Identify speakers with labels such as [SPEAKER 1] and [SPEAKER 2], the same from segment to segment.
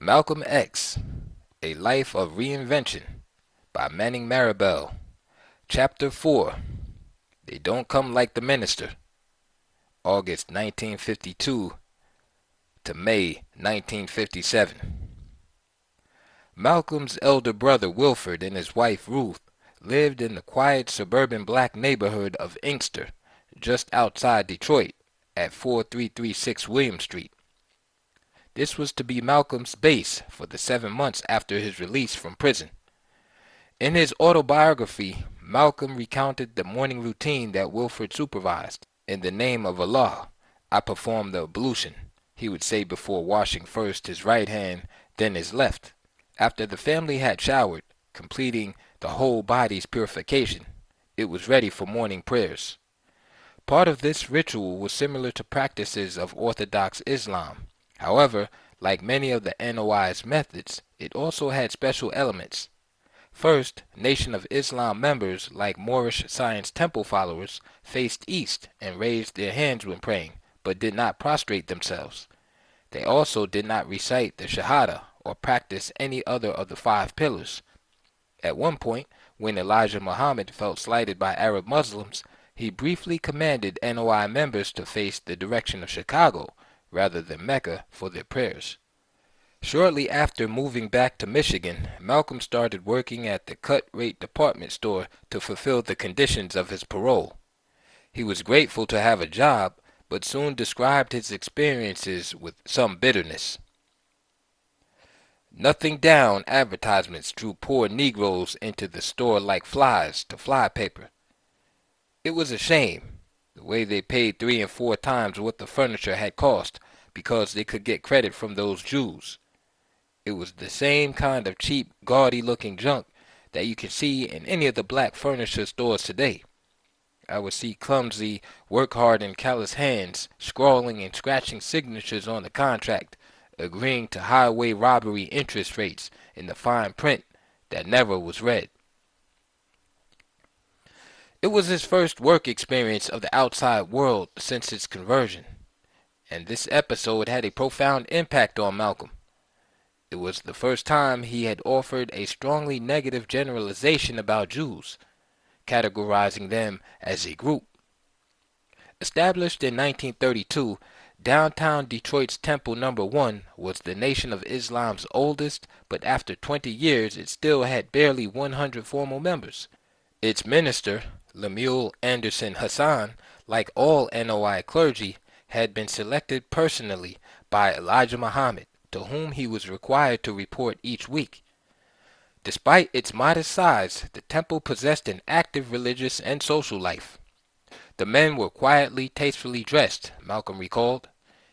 [SPEAKER 1] Malcolm X, A Life of Reinvention by Marable. Chapter 4, They Don't Come Like the Minister, August 1952 to May 1957. Malcolm's elder brother Wilford and his wife Ruth lived in the quiet suburban black neighborhood of Inkster, just outside Detroit, at 4336 William Street. This was to be Malcolm's base for the 7 months after his release from prison. In his autobiography, Malcolm recounted the morning routine that Wilford supervised. "In the name of Allah, I perform the ablution," he would say before washing first his right hand, then his left. After the family had showered, completing the whole body's purification, it was ready for morning prayers. Part of this ritual was similar to practices of Orthodox Islam. However, like many of the NOI's methods, it also had special elements. First, Nation of Islam members, like Moorish Science Temple followers, faced east and raised their hands when praying, but did not prostrate themselves. They also did not recite the Shahada or practice any other of the 5 pillars. At one point, when Elijah Muhammad felt slighted by Arab Muslims, he briefly commanded NOI members to face the direction of Chicago rather than Mecca for their prayers. Shortly after moving back to Michigan, Malcolm started working at the cut-rate department store to fulfill the conditions of his parole. He was grateful to have a job, but soon described his experiences with some bitterness. "Nothing down" advertisements drew poor Negroes into the store like flies to fly paper. It was a shame, the way they paid 3 and 4 times what the furniture had cost because they could get credit from those Jews. It was the same kind of cheap, gaudy-looking junk that you can see in any of the black furniture stores today. I would see clumsy, work-hard and callous hands scrawling and scratching signatures on the contract, agreeing to highway robbery interest rates in the fine print that never was read. It was his first work experience of the outside world since his conversion, and this episode had a profound impact on Malcolm. It was the first time he had offered a strongly negative generalization about Jews, categorizing them as a group. Established in 1932, downtown Detroit's Temple No. 1 was the Nation of Islam's oldest, but after 20 years it still had barely 100 formal members. Its minister, Lemuel Anderson Hassan, like all NOI clergy, had been selected personally by Elijah Muhammad, to whom he was required to report each week. Despite its modest size, the temple possessed an active religious and social life. The men were quietly, tastefully dressed, Malcolm recalled.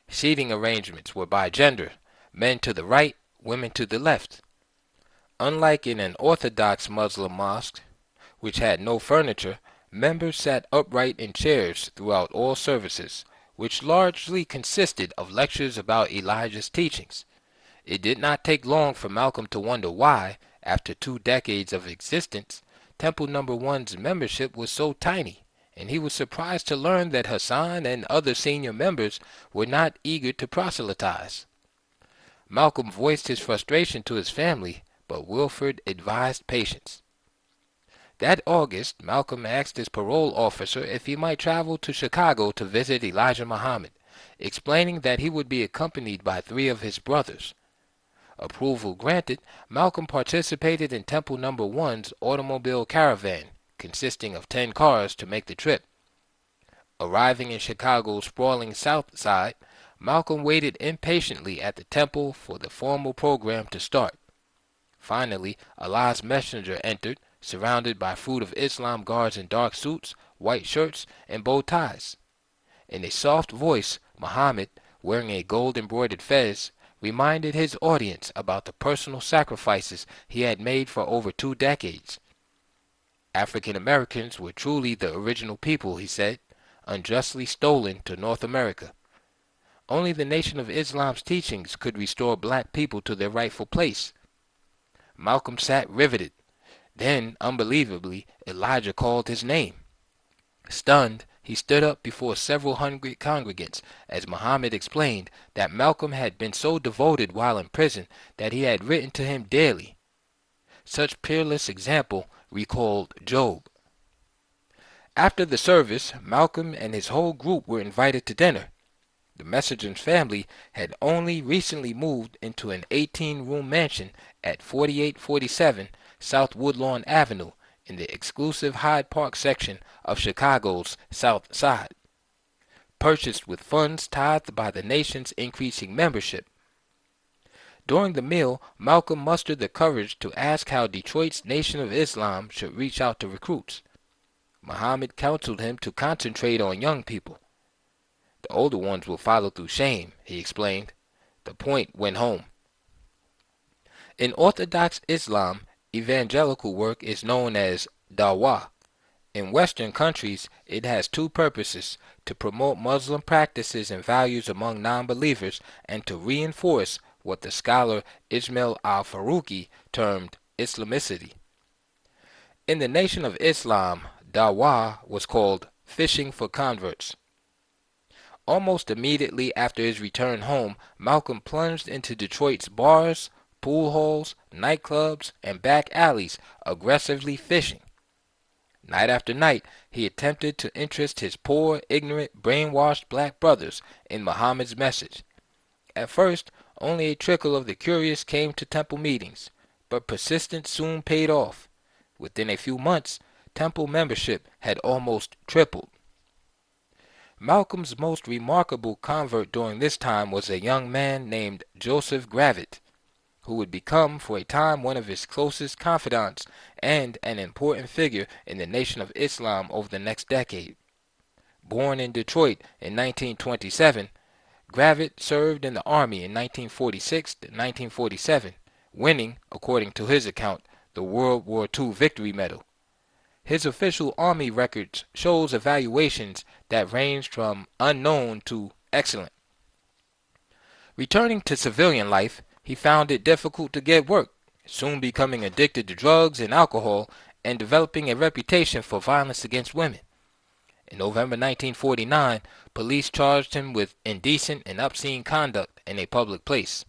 [SPEAKER 1] Seating arrangements were by gender, men to the right, women to the left. Unlike in an Orthodox Muslim mosque, which had no furniture, members sat upright in chairs throughout all services, which largely consisted of lectures about Elijah's teachings. It did not take long for Malcolm to wonder why, after 2 decades of existence, Temple No. 1's membership was so tiny, and he was surprised to learn that Hassan and other senior members were not eager to proselytize. Malcolm voiced his frustration to his family, but Wilford advised patience. That August, Malcolm asked his parole officer if he might travel to Chicago to visit Elijah Muhammad, explaining that he would be accompanied by 3 of his brothers. Approval granted, Malcolm participated in Temple No. 1's automobile caravan, consisting of 10 cars to make the trip. Arriving in Chicago's sprawling South Side, Malcolm waited impatiently at the temple for the formal program to start. Finally, Allah's messenger entered, surrounded by Fruit of Islam guards in dark suits, white shirts, and bow ties. In a soft voice, Muhammad, wearing a gold-embroidered fez, reminded his audience about the personal sacrifices he had made for over 2 decades. African Americans were truly the original people, he said, unjustly stolen to North America. Only the Nation of Islam's teachings could restore black people to their rightful place. Malcolm sat riveted. Then, unbelievably, Elijah called his name. Stunned, he stood up before several hundred congregants as Muhammad explained that Malcolm had been so devoted while in prison that he had written to him daily. Such peerless example recalled Job. After the service, Malcolm and his whole group were invited to dinner. The messenger's family had only recently moved into an 18-room mansion at 4847 South Woodlawn Avenue in the exclusive Hyde Park section of Chicago's South Side, purchased with funds tithed by the nation's increasing membership. During the meal, Malcolm mustered the courage to ask how Detroit's Nation of Islam should reach out to recruits. Muhammad counseled him to concentrate on young people. The older ones will follow through shame, he explained. The point went home. In Orthodox Islam, evangelical work is known as dawah. In Western countries, it has two purposes: to promote Muslim practices and values among non-believers and to reinforce what the scholar Ismail al-Faruqi termed Islamicity. In the Nation of Islam, dawah was called fishing for converts. Almost immediately after his return home, Malcolm plunged into Detroit's bars, pool halls, nightclubs, and back alleys, aggressively fishing. Night after night, he attempted to interest his poor, ignorant, brainwashed black brothers in Muhammad's message. At first, only a trickle of the curious came to temple meetings, but persistence soon paid off. Within a few months, temple membership had almost tripled. Malcolm's most remarkable convert during this time was a young man named Joseph Gravette, who would become for a time one of his closest confidants and an important figure in the Nation of Islam over the next decade. Born in Detroit in 1927, Gravette served in the Army in 1946 to 1947, winning, according to his account, the World War II Victory Medal. His official Army records shows evaluations that ranged from unknown to excellent. Returning to civilian life, he found it difficult to get work, soon becoming addicted to drugs and alcohol and developing a reputation for violence against women. In November 1949, police charged him with indecent and obscene conduct in a public place.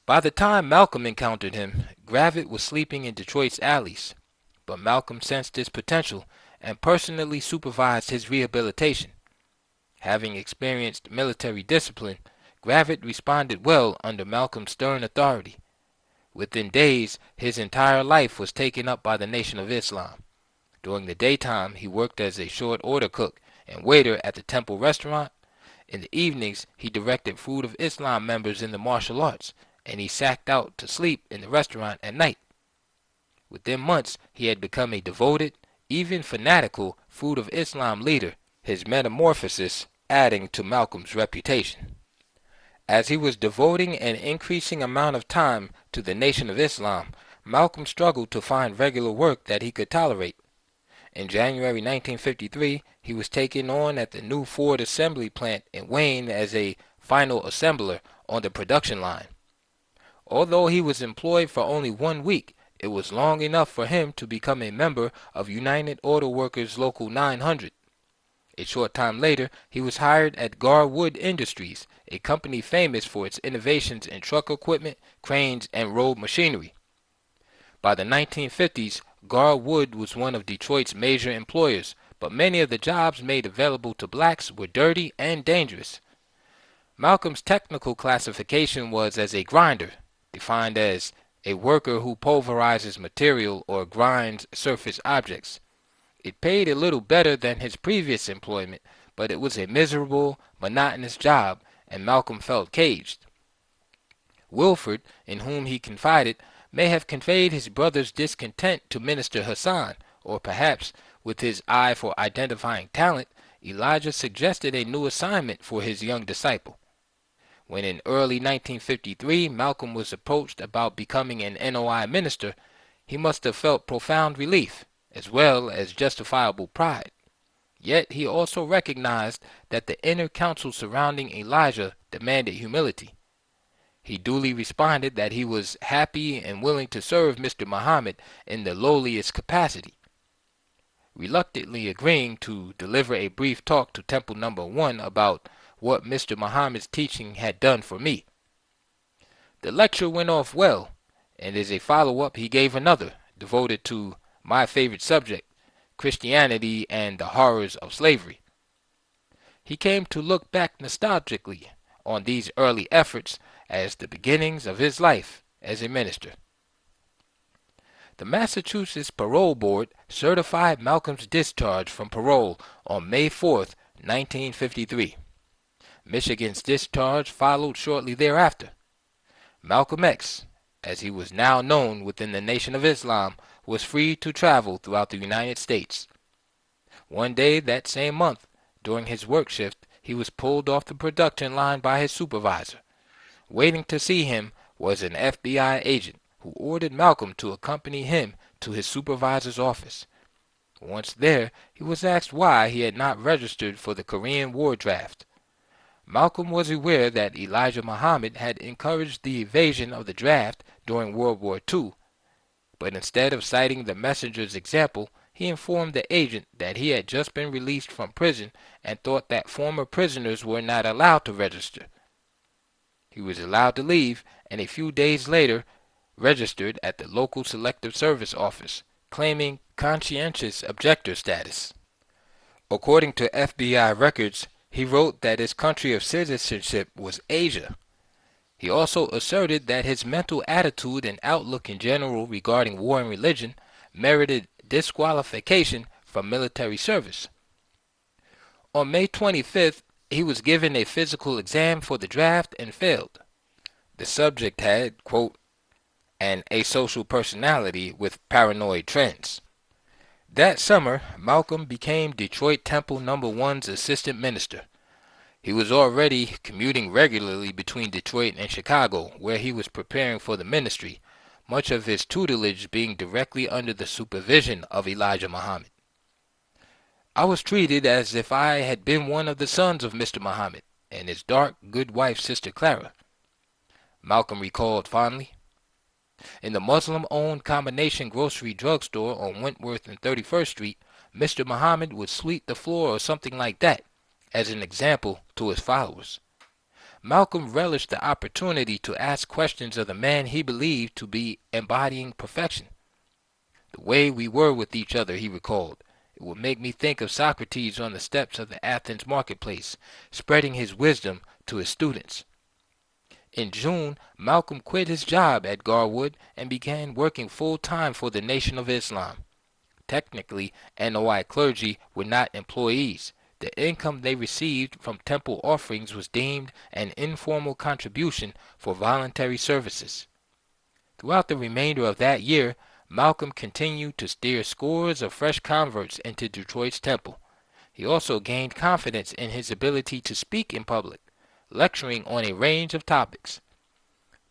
[SPEAKER 1] By the time Malcolm encountered him, Gravette was sleeping in Detroit's alleys, but Malcolm sensed his potential and personally supervised his rehabilitation. Having experienced military discipline, Gravette responded well under Malcolm's stern authority. Within days, his entire life was taken up by the Nation of Islam. During the daytime, he worked as a short-order cook and waiter at the Temple restaurant. In the evenings, he directed Fruit of Islam members in the martial arts, and he sacked out to sleep in the restaurant at night. Within months, he had become a devoted, even fanatical, Fruit of Islam leader, his metamorphosis adding to Malcolm's reputation. As he was devoting an increasing amount of time to the Nation of Islam, Malcolm struggled to find regular work that he could tolerate. In January 1953, he was taken on at the new Ford assembly plant in Wayne as a final assembler on the production line. Although he was employed for only 1 week, it was long enough for him to become a member of United Auto Workers Local 900. A short time later, he was hired at Garwood Industries, a company famous for its innovations in truck equipment, cranes, and road machinery. By the 1950s, Garwood was one of Detroit's major employers, but many of the jobs made available to blacks were dirty and dangerous. Malcolm's technical classification was as a grinder, defined as a worker who pulverizes material or grinds surface objects. It paid a little better than his previous employment, but it was a miserable, monotonous job, and Malcolm felt caged. Wilford, in whom he confided, may have conveyed his brother's discontent to Minister Hassan, or perhaps, with his eye for identifying talent, Elijah suggested a new assignment for his young disciple. When in early 1953 Malcolm was approached about becoming an NOI minister, he must have felt profound relief, as well as justifiable pride. Yet he also recognized that the inner counsel surrounding Elijah demanded humility. He duly responded that he was happy and willing to serve Mr. Muhammad in the lowliest capacity. reluctantly agreeing to deliver a brief talk to Temple Number 1 about what Mr. Muhammad's teaching had done for me. The lecture went off well, and as a follow-up he gave another, devoted to my favorite subject, Christianity and the horrors of slavery. He came to look back nostalgically on these early efforts as the beginnings of his life as a minister. The Massachusetts Parole Board certified Malcolm's discharge from parole on May 4, 1953. Michigan's discharge followed shortly thereafter. Malcolm X, as he was now known within the Nation of Islam, was free to travel throughout the United States. One day that same month, during his work shift, he was pulled off the production line by his supervisor. Waiting to see him was an FBI agent who ordered Malcolm to accompany him to his supervisor's office. Once there, he was asked why he had not registered for the Korean War draft. Malcolm was aware that Elijah Muhammad had encouraged the evasion of the draft during World War II, but instead of citing the messenger's example, he informed the agent that he had just been released from prison and thought that former prisoners were not allowed to register. He was allowed to leave, and a few days later registered at the local Selective Service office, claiming conscientious objector status. According to FBI records, he wrote that his country of citizenship was Asia. He also asserted that his mental attitude and outlook in general regarding war and religion merited disqualification from military service. On May 25th, he was given a physical exam for the draft and failed. The subject had, quote, an asocial personality with paranoid trends. That summer, Malcolm became Detroit Temple No. 1's assistant minister. He was already commuting regularly between Detroit and Chicago, where he was preparing for the ministry, much of his tutelage being directly under the supervision of Elijah Muhammad. I was treated as if I had been one of the sons of Mr. Muhammad and his dark, good wife, Sister Clara, Malcolm recalled fondly. In the Muslim-owned combination grocery drugstore on Wentworth and 31st Street, Mr. Muhammad would sweep the floor or something like that, as an example to his followers. Malcolm relished the opportunity to ask questions of the man he believed to be embodying perfection. The way we were with each other, he recalled, it would make me think of Socrates on the steps of the Athens marketplace, spreading his wisdom to his students. In June, Malcolm quit his job at Garwood and began working full-time for the Nation of Islam. Technically, NOI clergy were not employees. The income they received from temple offerings was deemed an informal contribution for voluntary services. Throughout the remainder of that year, Malcolm continued to steer scores of fresh converts into Detroit's temple. He also gained confidence in his ability to speak in public, lecturing on a range of topics.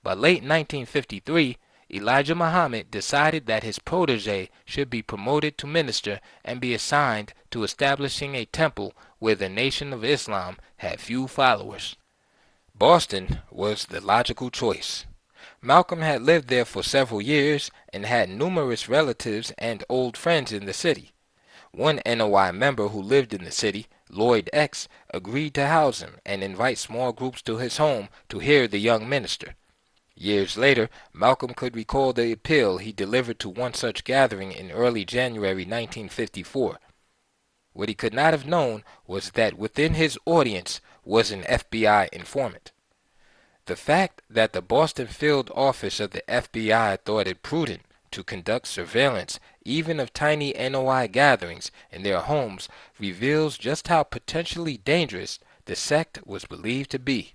[SPEAKER 1] By late 1953, Elijah Muhammad decided that his protege should be promoted to minister and be assigned to establishing a temple where the Nation of Islam had few followers. Boston was the logical choice. Malcolm had lived there for several years and had numerous relatives and old friends in the city. One NOI member who lived in the city, Lloyd X, agreed to house him and invite small groups to his home to hear the young minister. Years later, Malcolm could recall the appeal he delivered to one such gathering in early January 1954. What he could not have known was that within his audience was an FBI informant. The fact that the Boston field office of the FBI thought it prudent to conduct surveillance even of tiny NOI gatherings in their homes reveals just how potentially dangerous the sect was believed to be.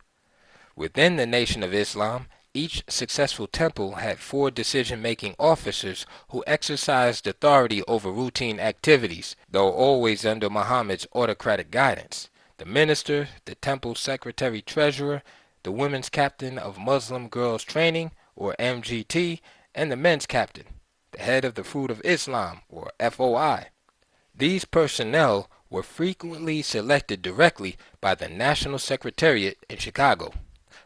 [SPEAKER 1] Within the Nation of Islam, each successful temple had 4 decision-making officers who exercised authority over routine activities, though always under Muhammad's autocratic guidance. The minister, the temple secretary-treasurer, the women's captain of Muslim Girls Training, or MGT, and the men's captain, the head of the Fruit of Islam, or FOI. These personnel were frequently selected directly by the National Secretariat in Chicago,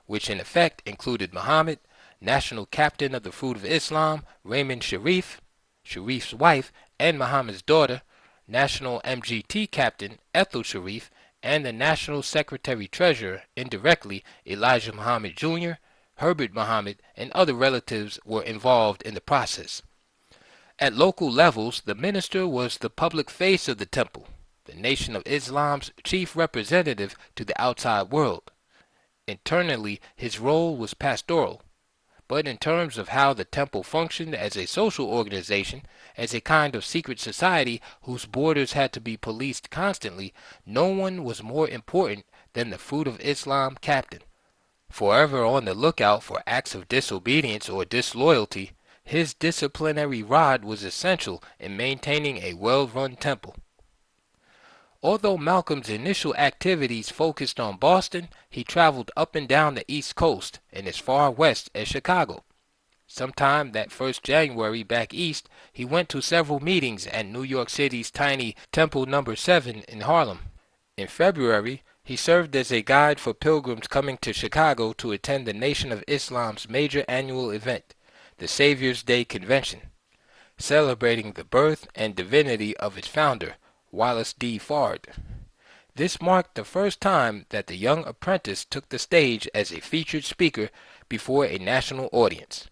[SPEAKER 1] which in effect included Muhammad, National Captain of the Fruit of Islam, Raymond Sharif, Sharif's wife, and Muhammad's daughter, National MGT Captain Ethel Sharif, and the National Secretary-Treasurer, indirectly Elijah Muhammad Jr., Herbert Muhammad, and other relatives were involved in the process. At local levels, the minister was the public face of the temple, the Nation of Islam's chief representative to the outside world. Internally, his role was pastoral, but in terms of how the temple functioned as a social organization, as a kind of secret society whose borders had to be policed constantly, no one was more important than the Fruit of Islam captain. Forever on the lookout for acts of disobedience or disloyalty, his disciplinary rod was essential in maintaining a well-run temple. Although Malcolm's initial activities focused on Boston, he traveled up and down the East Coast and as far west as Chicago. Sometime that first January back east, he went to several meetings at New York City's tiny Temple No. 7 in Harlem. In February, he served as a guide for pilgrims coming to Chicago to attend the Nation of Islam's major annual event, the Savior's Day Convention, celebrating the birth and divinity of its founder, Wallace D. Fard. This marked the first time that the young apprentice took the stage as a featured speaker before a national audience.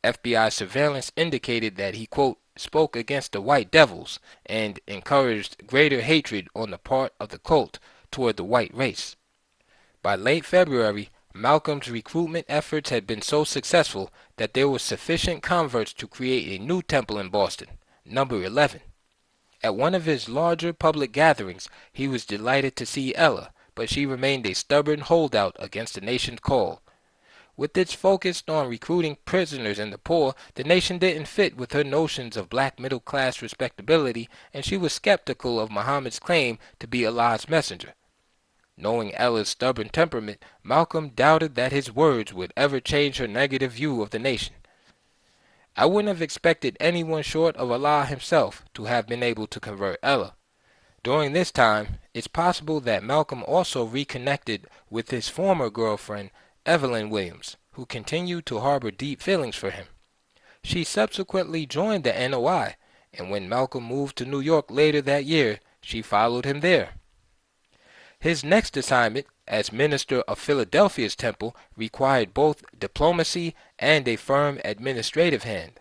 [SPEAKER 1] FBI surveillance indicated that he, quote, spoke against the white devils and encouraged greater hatred on the part of the cult toward the white race. By late February, Malcolm's recruitment efforts had been so successful that there were sufficient converts to create a new temple in Boston, number 11. At one of his larger public gatherings, he was delighted to see Ella, but she remained a stubborn holdout against the nation's call. With its focus on recruiting prisoners and the poor, the nation didn't fit with her notions of black middle-class respectability, and she was skeptical of Muhammad's claim to be Allah's messenger. Knowing Ella's stubborn temperament, Malcolm doubted that his words would ever change her negative view of the nation. I wouldn't have expected anyone short of Allah himself to have been able to convert Ella. During this time, it's possible that Malcolm also reconnected with his former girlfriend, Evelyn Williams, who continued to harbor deep feelings for him. She subsequently joined the NOI, and when Malcolm moved to New York later that year, she followed him there. His next assignment as minister of Philadelphia's temple required both diplomacy and a firm administrative hand.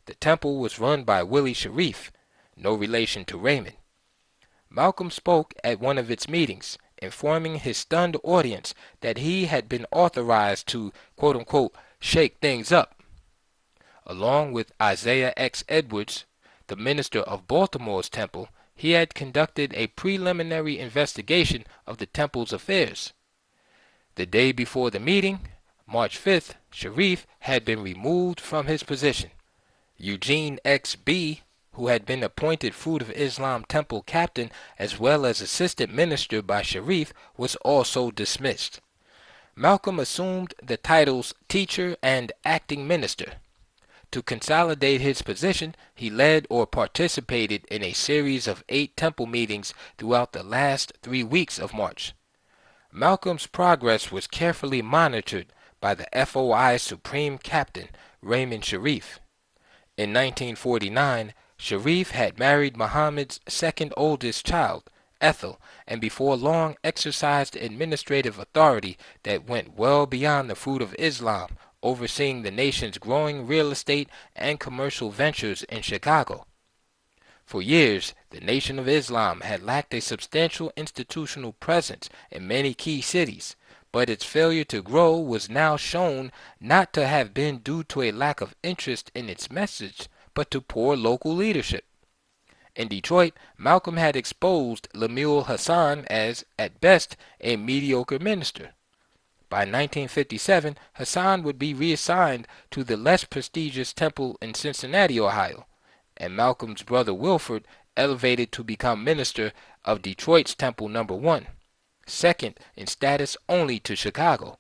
[SPEAKER 1] The temple was run by Willie Sharif, no relation to Raymond. Malcolm spoke at one of its meetings, informing his stunned audience that he had been authorized to, quote-unquote, shake things up. Along with Isaiah X. Edwards, the minister of Baltimore's temple, he had conducted a preliminary investigation of the temple's affairs. The day before the meeting, March 5th, Sharif had been removed from his position. Eugene X. B., who had been appointed Fruit of Islam temple captain as well as assistant minister by Sharif, was also dismissed. Malcolm assumed the titles teacher and acting minister. To consolidate his position, he led or participated in a series of 8 temple meetings throughout the last 3 weeks of March. Malcolm's progress was carefully monitored by the FOI Supreme Captain, Raymond Sharif. In 1949, Sharif had married Muhammad's second oldest child, Ethel, and before long exercised administrative authority that went well beyond the Fruit of Islam, overseeing the nation's growing real estate and commercial ventures in Chicago. For years, the Nation of Islam had lacked a substantial institutional presence in many key cities, but its failure to grow was now shown not to have been due to a lack of interest in its message, but to poor local leadership. In Detroit, Malcolm had exposed Lemuel Hassan as, at best, a mediocre minister. By 1957, Hassan would be reassigned to the less prestigious temple in Cincinnati, Ohio, and Malcolm's brother Wilford elevated to become minister of Detroit's Temple No. 1, second in status only to Chicago.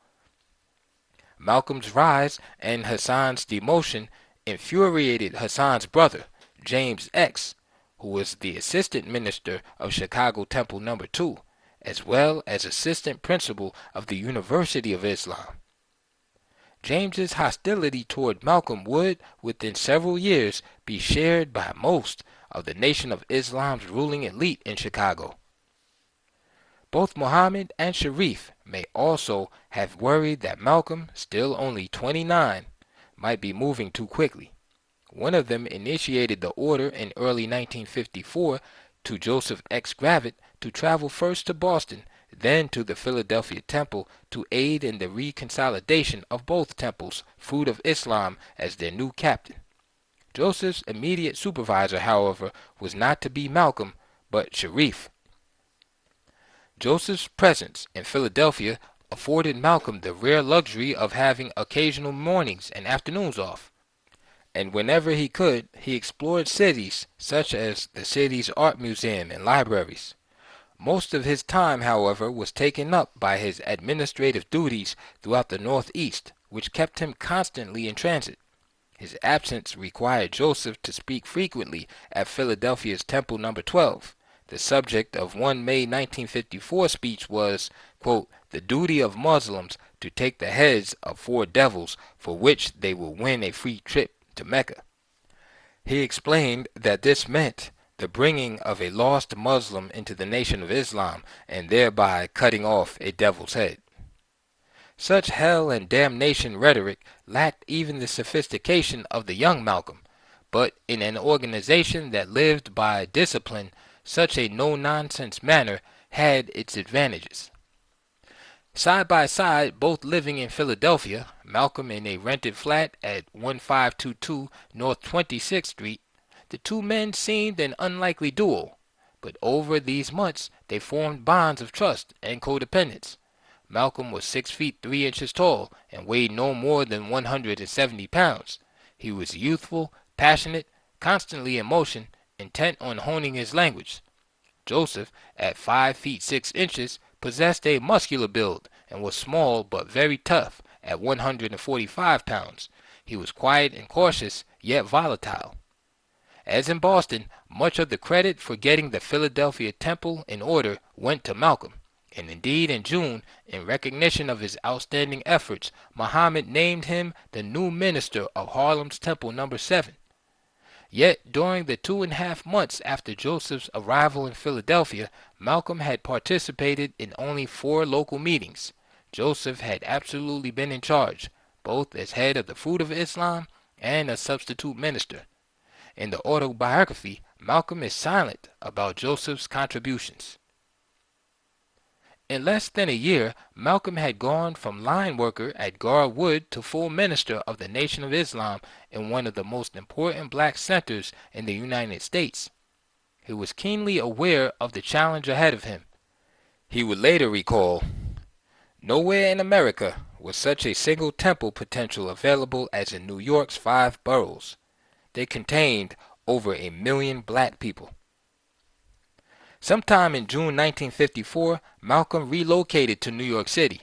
[SPEAKER 1] Malcolm's rise and Hassan's demotion infuriated Hassan's brother, James X., who was the assistant minister of Chicago Temple No. 2, as well as assistant principal of the University of Islam. James's hostility toward Malcolm would, within several years, be shared by most, of the Nation of Islam's ruling elite in Chicago. Both Muhammad and Sharif may also have worried that Malcolm, still only 29, might be moving too quickly. One of them initiated the order in early 1954 to Joseph X. Gravette to travel first to Boston, then to the Philadelphia Temple to aid in the reconsolidation of both temples, Fruit of Islam, as their new captain. Joseph's immediate supervisor, however, was not to be Malcolm, but Sharif. Joseph's presence in Philadelphia afforded Malcolm the rare luxury of having occasional mornings and afternoons off, and whenever he could, he explored cities such as the city's art museum and libraries. Most of his time, however, was taken up by his administrative duties throughout the Northeast, which kept him constantly in transit. His absence required Joseph to speak frequently at Philadelphia's Temple No. 12. The subject of one May 1954 speech was, quote, "the duty of Muslims to take the heads of 4 devils for which they will win a free trip to Mecca." He explained that this meant the bringing of a lost Muslim into the Nation of Islam and thereby cutting off a devil's head. Such hell and damnation rhetoric lacked even the sophistication of the young Malcolm, but in an organization that lived by discipline, such a no-nonsense manner had its advantages. Side by side, both living in Philadelphia, Malcolm in a rented flat at 1522 North 26th Street, the two men seemed an unlikely duo, but over these months they formed bonds of trust and codependence. Malcolm was 6 feet 3 inches tall and weighed no more than 170 pounds. He was youthful, passionate, constantly in motion, intent on honing his language. Joseph, at 5 feet 6 inches, possessed a muscular build and was small but very tough at 145 pounds. He was quiet and cautious, yet volatile. As in Boston, much of the credit for getting the Philadelphia Temple in order went to Malcolm, and indeed in June, in recognition of his outstanding efforts, Muhammad named him the new minister of Harlem's Temple No. 7. Yet during the 2.5 months after Joseph's arrival in Philadelphia, Malcolm had participated in only 4 local meetings. Joseph had absolutely been in charge, both as head of the Fruit of Islam and a substitute minister. In the autobiography, Malcolm is silent about Joseph's contributions. In less than a year, Malcolm had gone from line worker at Gar Wood to full minister of the Nation of Islam in one of the most important black centers in the United States. He was keenly aware of the challenge ahead of him. He would later recall, "Nowhere in America was such a single temple potential available as in New York's 5 boroughs. They contained over 1 million black people." Sometime in June 1954, Malcolm relocated to New York City.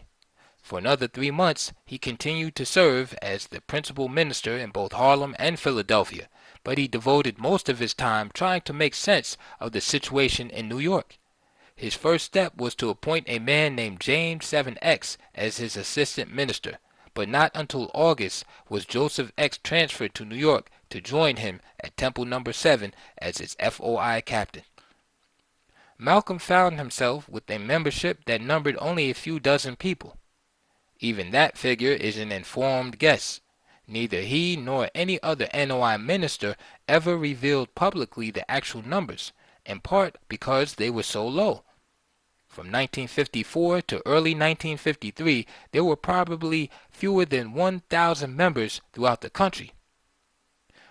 [SPEAKER 1] For another 3 months, he continued to serve as the principal minister in both Harlem and Philadelphia, but he devoted most of his time trying to make sense of the situation in New York. His first step was to appoint a man named James 7X as his assistant minister, but not until August was Joseph X transferred to New York to join him at Temple No. 7 as its FOI captain. Malcolm found himself with a membership that numbered only a few dozen people. Even that figure is an informed guess. Neither he nor any other NOI minister ever revealed publicly the actual numbers, in part because they were so low. From 1954 to early 1953, there were probably fewer than 1,000 members throughout the country.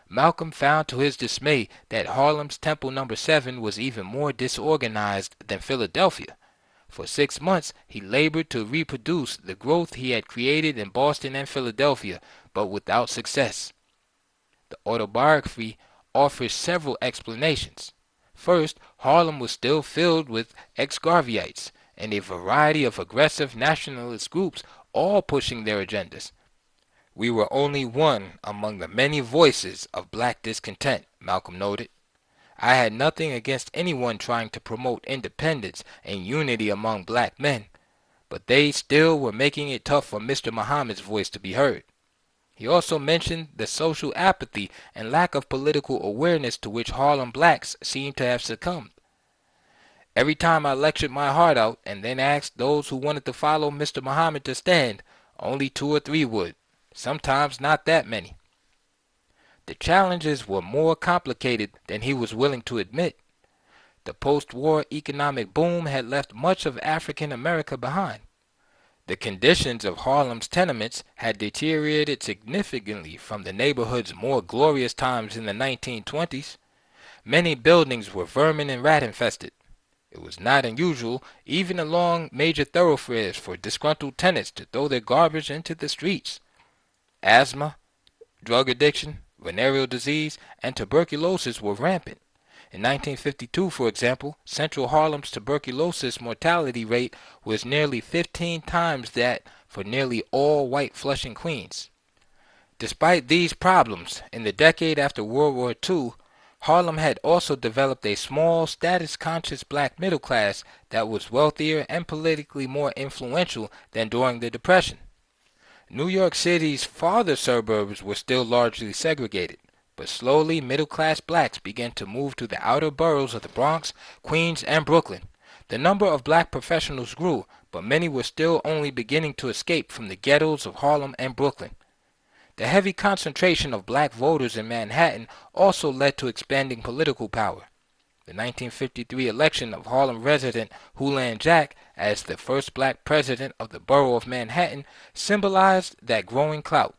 [SPEAKER 1] Malcolm found to his dismay that Harlem's Temple No. 7 was even more disorganized than Philadelphia. For 6 months, he labored to reproduce the growth he had created in Boston and Philadelphia, but without success. The autobiography offers several explanations. First, Harlem was still filled with ex-Garveyites and a variety of aggressive nationalist groups, all pushing their agendas. "We were only one among the many voices of black discontent," Malcolm noted. "I had nothing against anyone trying to promote independence and unity among black men, but they still were making it tough for Mr. Muhammad's voice to be heard." He also mentioned the social apathy and lack of political awareness to which Harlem blacks seem to have succumbed. Every time I lectured my heart out and then asked those who wanted to follow Mr. Muhammad to stand, only 2 or 3 would, sometimes not that many. The challenges were more complicated than he was willing to admit. The post-war economic boom had left much of African America behind. The conditions of Harlem's tenements had deteriorated significantly from the neighborhood's more glorious times in the 1920s. Many buildings were vermin and rat infested. It was not unusual, even along major thoroughfares, for disgruntled tenants to throw their garbage into the streets. Asthma, drug addiction, venereal disease, and tuberculosis were rampant. In 1952, for example, Central Harlem's tuberculosis mortality rate was nearly 15 times that for nearly all white Flushing Queens. Despite these problems, in the decade after World War II, Harlem had also developed a small, status-conscious black middle class that was wealthier and politically more influential than during the Depression. New York City's farther suburbs were still largely segregated, but slowly middle-class blacks began to move to the outer boroughs of the Bronx, Queens, and Brooklyn. The number of black professionals grew, but many were still only beginning to escape from the ghettos of Harlem and Brooklyn. The heavy concentration of black voters in Manhattan also led to expanding political power. The 1953 election of Harlem resident Hulan Jack as the first black president of the borough of Manhattan symbolized that growing clout.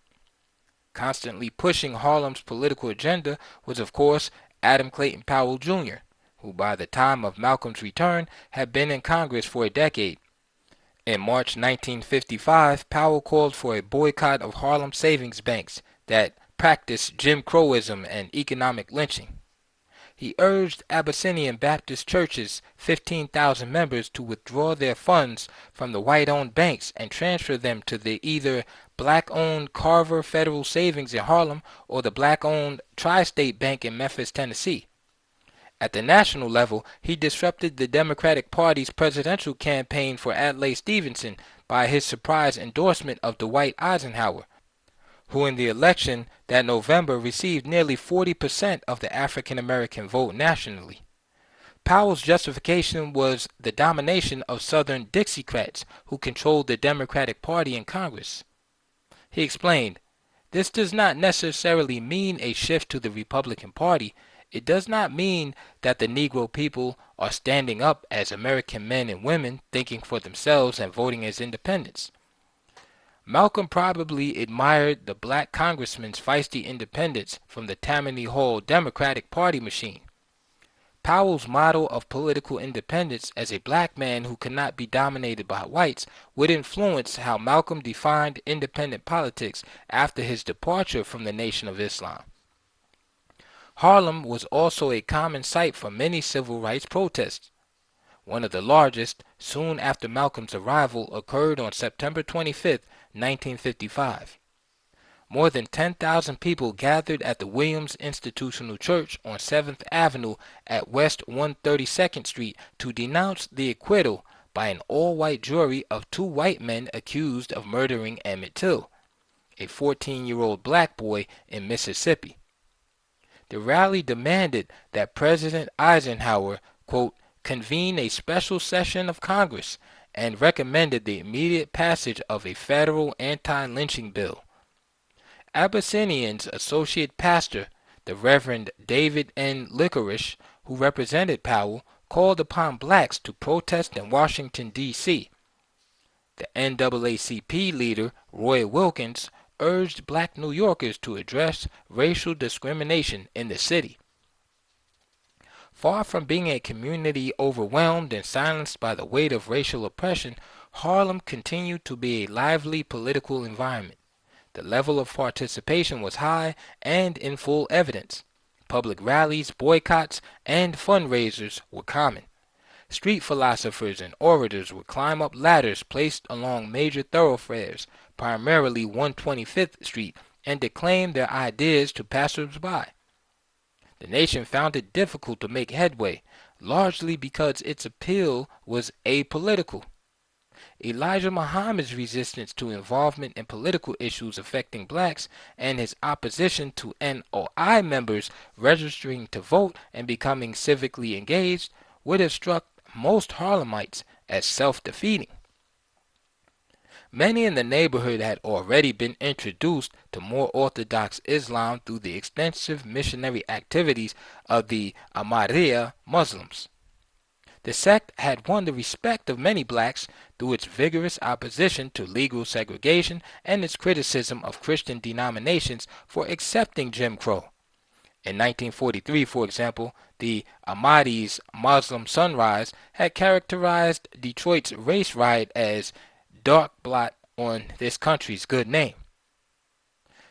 [SPEAKER 1] Constantly pushing Harlem's political agenda was, of course, Adam Clayton Powell, Jr., who by the time of Malcolm's return had been in Congress for a decade. In March 1955, Powell called for a boycott of Harlem savings banks that practiced Jim Crowism and economic lynching. He urged Abyssinian Baptist Church's 15,000 members to withdraw their funds from the white-owned banks and transfer them to the either black-owned Carver Federal Savings in Harlem or the black-owned Tri-State Bank in Memphis, Tennessee. At the national level, he disrupted the Democratic Party's presidential campaign for Adlai Stevenson by his surprise endorsement of Dwight Eisenhower, who in the election that November received nearly 40% of the African American vote nationally. Powell's justification was the domination of Southern Dixiecrats who controlled the Democratic Party in Congress. He explained, "This does not necessarily mean a shift to the Republican Party. It does not mean that the Negro people are standing up as American men and women, thinking for themselves and voting as independents." Malcolm probably admired the black congressman's feisty independence from the Tammany Hall Democratic Party machine. Powell's model of political independence as a black man who cannot be dominated by whites would influence how Malcolm defined independent politics after his departure from the Nation of Islam. Harlem was also a common site for many civil rights protests. One of the largest, soon after Malcolm's arrival, occurred on September 25, 1955. More than 10,000 people gathered at the Williams Institutional Church on 7th Avenue at West 132nd Street to denounce the acquittal by an all-white jury of 2 white men accused of murdering Emmett Till, a 14-year-old black boy in Mississippi. The rally demanded that President Eisenhower, quote, convene a special session of Congress and recommended the immediate passage of a federal anti-lynching bill. Abyssinian's associate pastor, the Reverend David N. Licorice, who represented Powell, called upon blacks to protest in Washington, D.C. The NAACP leader, Roy Wilkins, urged black New Yorkers to address racial discrimination in the city. Far from being a community overwhelmed and silenced by the weight of racial oppression, Harlem continued to be a lively political environment. The level of participation was high and in full evidence. Public rallies, boycotts, and fundraisers were common. Street philosophers and orators would climb up ladders placed along major thoroughfares, primarily 125th Street, and declaim their ideas to passers-by. The nation found it difficult to make headway, largely because its appeal was apolitical. Elijah Muhammad's resistance to involvement in political issues affecting blacks and his opposition to NOI members registering to vote and becoming civically engaged would have struck most Harlemites as self-defeating. Many in the neighborhood had already been introduced to more orthodox Islam through the extensive missionary activities of the Ahmadiyya Muslims. The sect had won the respect of many blacks through its vigorous opposition to legal segregation and its criticism of Christian denominations for accepting Jim Crow. In 1943, for example, the Ahmadis' Muslim Sunrise had characterized Detroit's race riot as dark blot on this country's good name.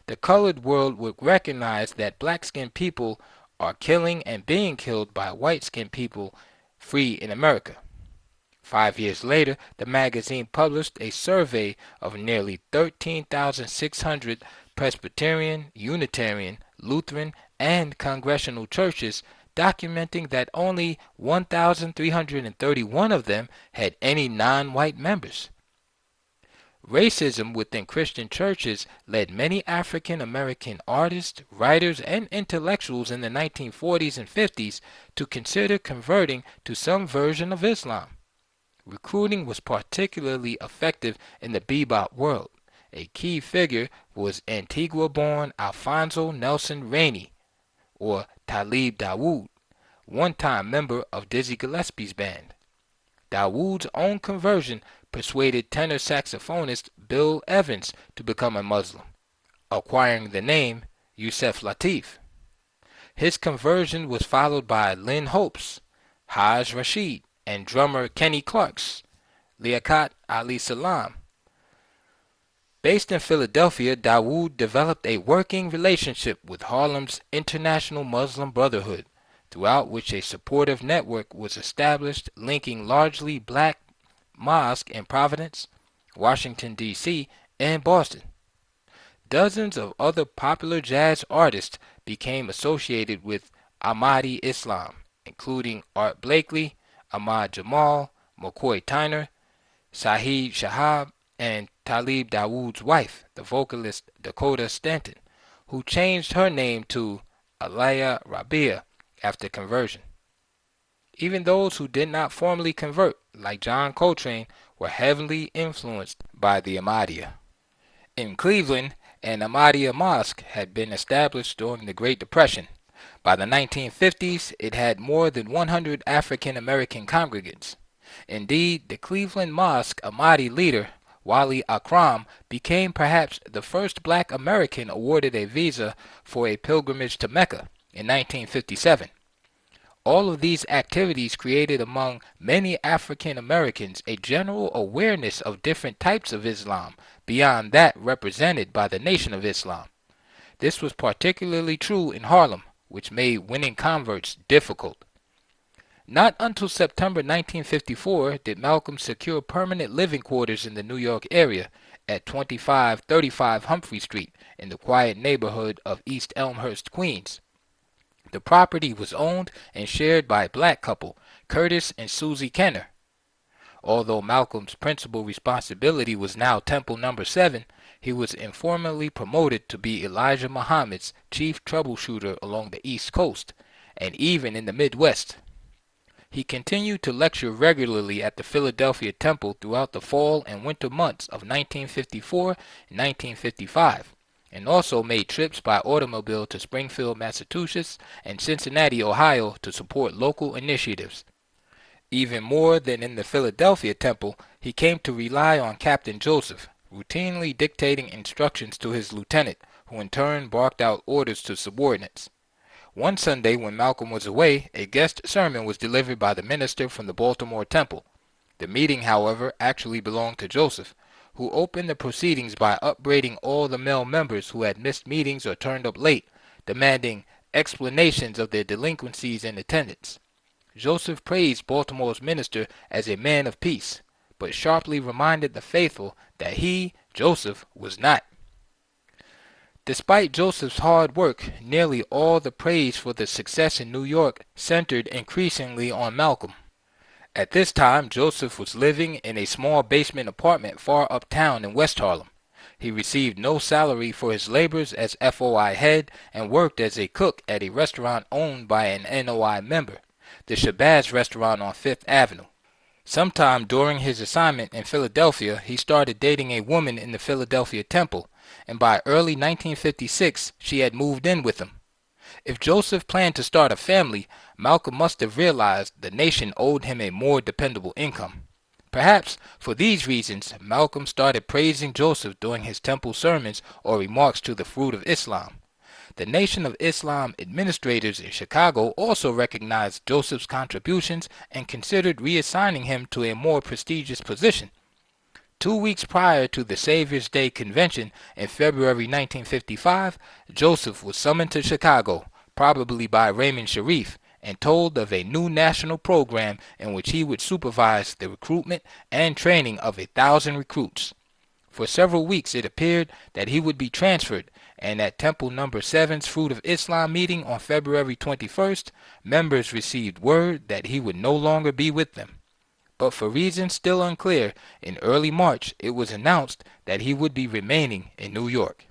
[SPEAKER 1] The colored world would recognize that black-skinned people are killing and being killed by white-skinned people free in America. 5 years later, the magazine published a survey of nearly 13,600 Presbyterian, Unitarian, Lutheran, and Congregational churches, documenting that only 1,331 of them had any non-white members. Racism within Christian churches led many African American artists, writers, and intellectuals in the 1940s and 50s to consider converting to some version of Islam. Recruiting was particularly effective in the bebop world. A key figure was Antigua-born Alfonso Nelson Rainey, or Talib Dawood, one-time member of Dizzy Gillespie's band. Dawood's own conversion persuaded tenor saxophonist Bill Evans to become a Muslim, acquiring the name Yusef Lateef. His conversion was followed by Lynn Hope's, Haj Rashid, and drummer Kenny Clark's, Liaquat Ali Salam. Based in Philadelphia, Dawood developed a working relationship with Harlem's International Muslim Brotherhood, throughout which a supportive network was established linking largely black mosques in Providence, Washington, D.C., and Boston. Dozens of other popular jazz artists became associated with Ahmadi Islam, including Art Blakey, Ahmad Jamal, McCoy Tyner, Saheed Shahab, and Talib Dawood's wife, the vocalist Dakota Stanton, who changed her name to Alaya Rabia after conversion. Even those who did not formally convert, like John Coltrane, were heavily influenced by the Ahmadiyya. In Cleveland, an Ahmadiyya mosque had been established during the Great Depression. By the 1950s, it had more than 100 African American congregants. Indeed, the Cleveland Mosque Ahmadi leader, Wali Akram, became perhaps the first black American awarded a visa for a pilgrimage to Mecca in 1957. All of these activities created among many African Americans a general awareness of different types of Islam beyond that represented by the Nation of Islam. This was particularly true in Harlem, which made winning converts difficult. Not until September 1954 did Malcolm secure permanent living quarters in the New York area at 2535 Humphrey Street in the quiet neighborhood of East Elmhurst, Queens. The property was owned and shared by a black couple, Curtis and Susie Kenner. Although Malcolm's principal responsibility was now Temple No. 7, he was informally promoted to be Elijah Muhammad's chief troubleshooter along the East Coast, and even in the Midwest. He continued to lecture regularly at the Philadelphia Temple throughout the fall and winter months of 1954 and 1955. And also made trips by automobile to Springfield, Massachusetts, and Cincinnati, Ohio, to support local initiatives. Even more than in the Philadelphia Temple, he came to rely on Captain Joseph, routinely dictating instructions to his lieutenant, who in turn barked out orders to subordinates. One Sunday when Malcolm was away, a guest sermon was delivered by the minister from the Baltimore Temple. The meeting, however, actually belonged to Joseph, who opened the proceedings by upbraiding all the male members who had missed meetings or turned up late, demanding explanations of their delinquencies in attendance. Joseph praised Baltimore's minister as a man of peace, but sharply reminded the faithful that he, Joseph, was not. Despite Joseph's hard work, nearly all the praise for the success in New York centered increasingly on Malcolm. At this time, Joseph was living in a small basement apartment far uptown in West Harlem. He received no salary for his labors as FOI head and worked as a cook at a restaurant owned by an NOI member, the Shabazz restaurant on Fifth Avenue. Sometime during his assignment in Philadelphia, he started dating a woman in the Philadelphia Temple, and by early 1956 she had moved in with him. If Joseph planned to start a family, Malcolm must have realized the nation owed him a more dependable income. Perhaps for these reasons, Malcolm started praising Joseph during his temple sermons or remarks to the Fruit of Islam. The Nation of Islam administrators in Chicago also recognized Joseph's contributions and considered reassigning him to a more prestigious position. 2 weeks prior to the Savior's Day Convention in February 1955, Joseph was summoned to Chicago, probably by Raymond Sharif, and told of a new national program in which he would supervise the recruitment and training of 1,000 recruits. For several weeks it appeared that he would be transferred, and at Temple No. 7's Fruit of Islam meeting on February 21st, members received word that he would no longer be with them. But for reasons still unclear, in early March it was announced that he would be remaining in New York.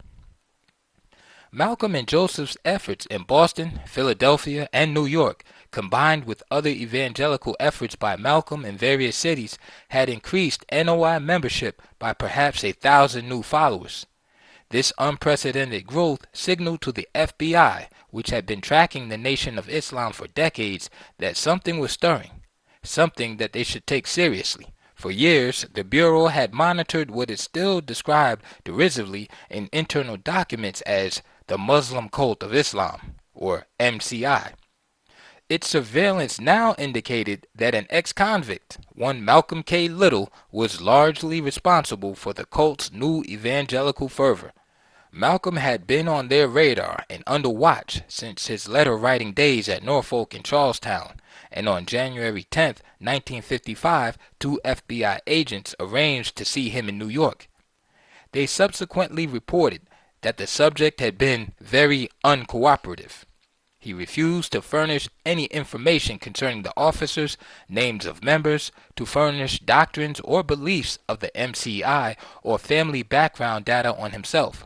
[SPEAKER 1] Malcolm and Joseph's efforts in Boston, Philadelphia, and New York, combined with other evangelical efforts by Malcolm in various cities, had increased NOI membership by perhaps 1,000 new followers. This unprecedented growth signaled to the FBI, which had been tracking the Nation of Islam for decades, that something was stirring, something that they should take seriously. For years, the Bureau had monitored what is still described derisively in internal documents as the Muslim Cult of Islam, or MCI. Its surveillance now indicated that an ex-convict, one Malcolm K. Little, was largely responsible for the cult's new evangelical fervor. Malcolm had been on their radar and under watch since his letter-writing days at Norfolk and Charlestown, and on January 10, 1955, 2 FBI agents arranged to see him in New York. They subsequently reported that the subject had been very uncooperative. He refused to furnish any information concerning the officers, names of members, to furnish doctrines or beliefs of the MCI, or family background data on himself.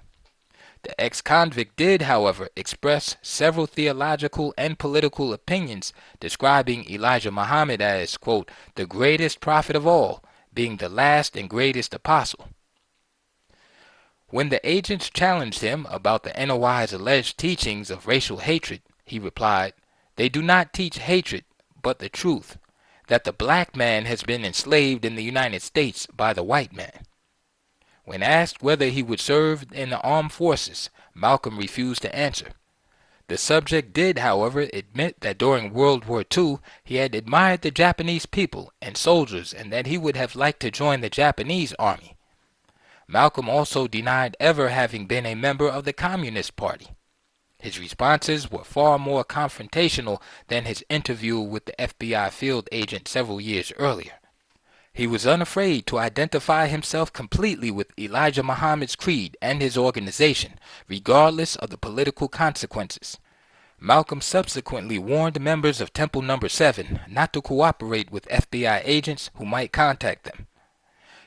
[SPEAKER 1] The ex-convict did, however, express several theological and political opinions describing Elijah Muhammad as, quote, the greatest prophet of all, being the last and greatest apostle. When the agents challenged him about the NOI's alleged teachings of racial hatred, he replied, they do not teach hatred, but the truth, that the black man has been enslaved in the United States by the white man. When asked whether he would serve in the armed forces, Malcolm refused to answer. The subject did, however, admit that during World War II he had admired the Japanese people and soldiers and that he would have liked to join the Japanese army. Malcolm also denied ever having been a member of the Communist Party. His responses were far more confrontational than his interview with the FBI field agent several years earlier. He was unafraid to identify himself completely with Elijah Muhammad's creed and his organization, regardless of the political consequences. Malcolm subsequently warned members of Temple No. 7 not to cooperate with FBI agents who might contact them.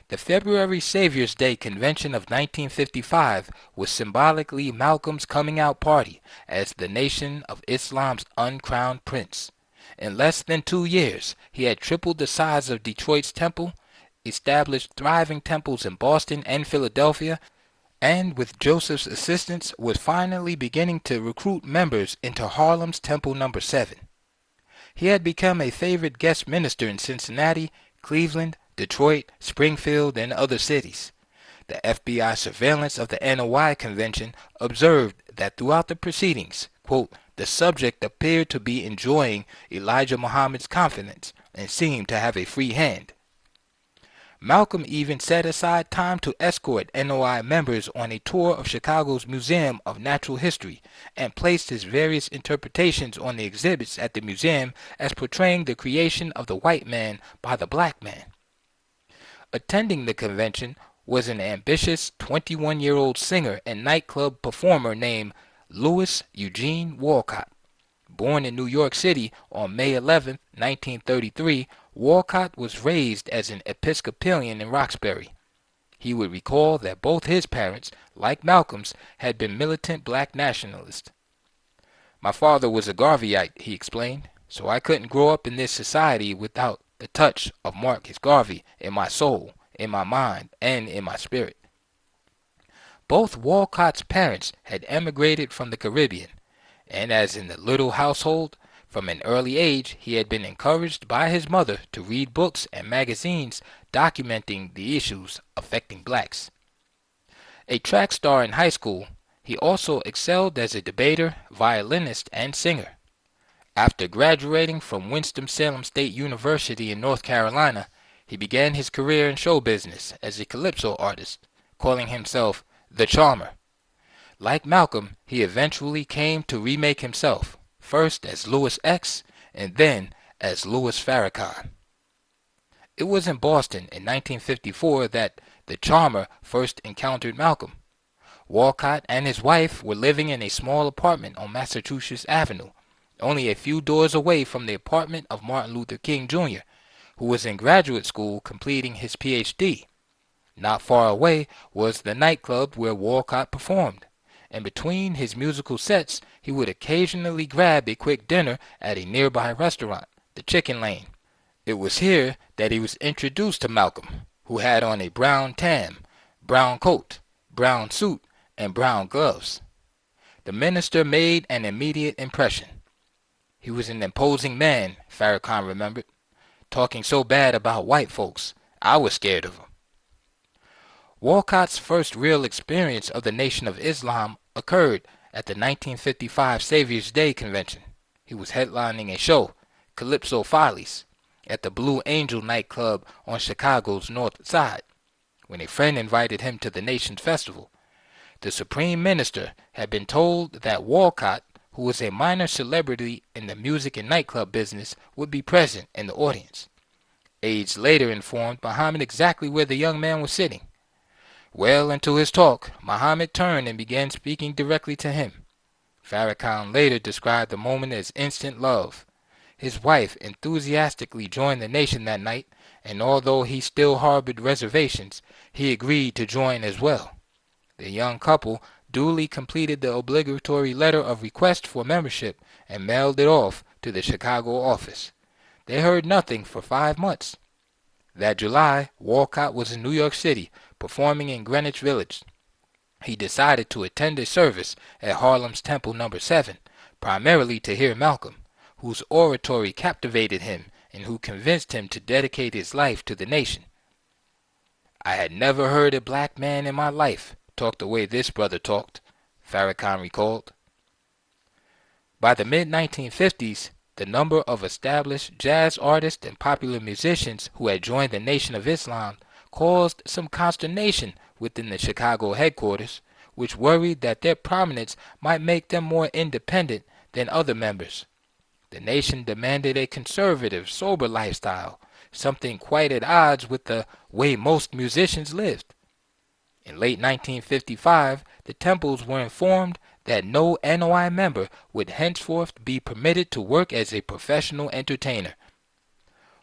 [SPEAKER 1] The February Savior's Day Convention of 1955 was symbolically Malcolm's coming out party as the Nation of Islam's uncrowned prince. In less than 2 years, he had tripled the size of Detroit's temple, established thriving temples in Boston and Philadelphia, and with Joseph's assistance was finally beginning to recruit members into Harlem's Temple No. 7. He had become a favorite guest minister in Cincinnati, Cleveland, Detroit, Springfield, and other cities. The FBI surveillance of the NOI convention observed that throughout the proceedings, quote, the subject appeared to be enjoying Elijah Muhammad's confidence and seemed to have a free hand. Malcolm even set aside time to escort NOI members on a tour of Chicago's Museum of Natural History and placed his various interpretations on the exhibits at the museum as portraying the creation of the white man by the black man. Attending the convention was an ambitious 21-year-old singer and nightclub performer named Louis Eugene Walcott. Born in New York City on May 11, 1933, Walcott was raised as an Episcopalian in Roxbury. He would recall that both his parents, like Malcolm's, had been militant black nationalists. My father was a Garveyite, he explained, so I couldn't grow up in this society without the touch of Marcus Garvey in my soul, in my mind, and in my spirit. Both Walcott's parents had emigrated from the Caribbean, and as in the little household, from an early age he had been encouraged by his mother to read books and magazines documenting the issues affecting blacks. A track star in high school, he also excelled as a debater, violinist, and singer. After graduating from Winston-Salem State University in North Carolina, he began his career in show business as a calypso artist, calling himself the Charmer. Like Malcolm, he eventually came to remake himself, first as Louis X and then as Louis Farrakhan. It was in Boston in 1954 that the Charmer first encountered Malcolm. Walcott and his wife were living in a small apartment on Massachusetts Avenue, only a few doors away from the apartment of Martin Luther King Jr., who was in graduate school completing his Ph.D. Not far away was the nightclub where Walcott performed, and between his musical sets he would occasionally grab a quick dinner at a nearby restaurant, the Chicken Lane. It was here that he was introduced to Malcolm, who had on a brown tam, brown coat, brown suit, and brown gloves. The minister made an immediate impression. He was an imposing man, Farrakhan remembered, talking so bad about white folks, I was scared of him. Walcott's first real experience of the Nation of Islam occurred at the 1955 Savior's Day Convention. He was headlining a show, Calypso Follies, at the Blue Angel nightclub on Chicago's North Side, when a friend invited him to the Nation's festival. The Supreme Minister had been told that Walcott, who was a minor celebrity in the music and nightclub business, would be present in the audience. Aides later informed Muhammad exactly where the young man was sitting. Well into his talk, Muhammad turned and began speaking directly to him. Farrakhan later described the moment as instant love. His wife enthusiastically joined the Nation that night, and although he still harbored reservations, he agreed to join as well. The young couple duly completed the obligatory letter of request for membership and mailed it off to the Chicago office. They heard nothing for 5 months. That July, Walcott was in New York City, performing in Greenwich Village. He decided to attend a service at Harlem's Temple No. 7, primarily to hear Malcolm, whose oratory captivated him and who convinced him to dedicate his life to the nation. I had never heard a black man in my life talk the way this brother talked, Farrakhan recalled. By the mid-1950s, the number of established jazz artists and popular musicians who had joined the Nation of Islam caused some consternation within the Chicago headquarters, which worried that their prominence might make them more independent than other members. The Nation demanded a conservative, sober lifestyle, something quite at odds with the way most musicians lived. In late 1955, the Temples were informed that no NOI member would henceforth be permitted to work as a professional entertainer.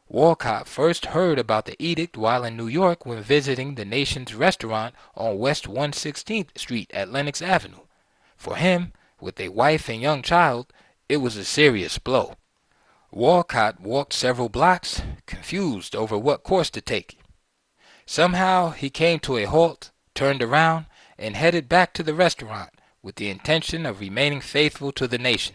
[SPEAKER 1] Walcott first heard about the edict while in New York when visiting the Nation's restaurant on West 116th Street at Lenox Avenue. For him, with a wife and young child, it was a serious blow. Walcott walked several blocks, confused over what course to take. Somehow he came to a halt, turned around, and headed back to the restaurant with the intention of remaining faithful to the Nation.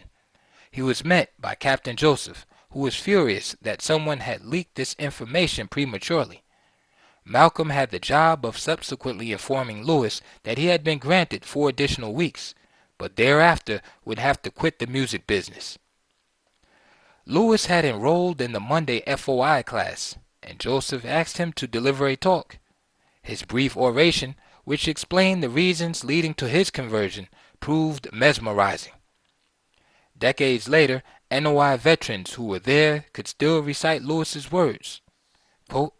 [SPEAKER 1] He was met by Captain Joseph, who was furious that someone had leaked this information prematurely. Malcolm had the job of subsequently informing Louis that he had been granted 4 additional weeks, but thereafter would have to quit the music business. Louis had enrolled in the Monday FOI class, and Joseph asked him to deliver a talk. His brief oration, which explained the reasons leading to his conversion, proved mesmerizing. Decades later, NOI veterans who were there could still recite Lewis's words. Quote,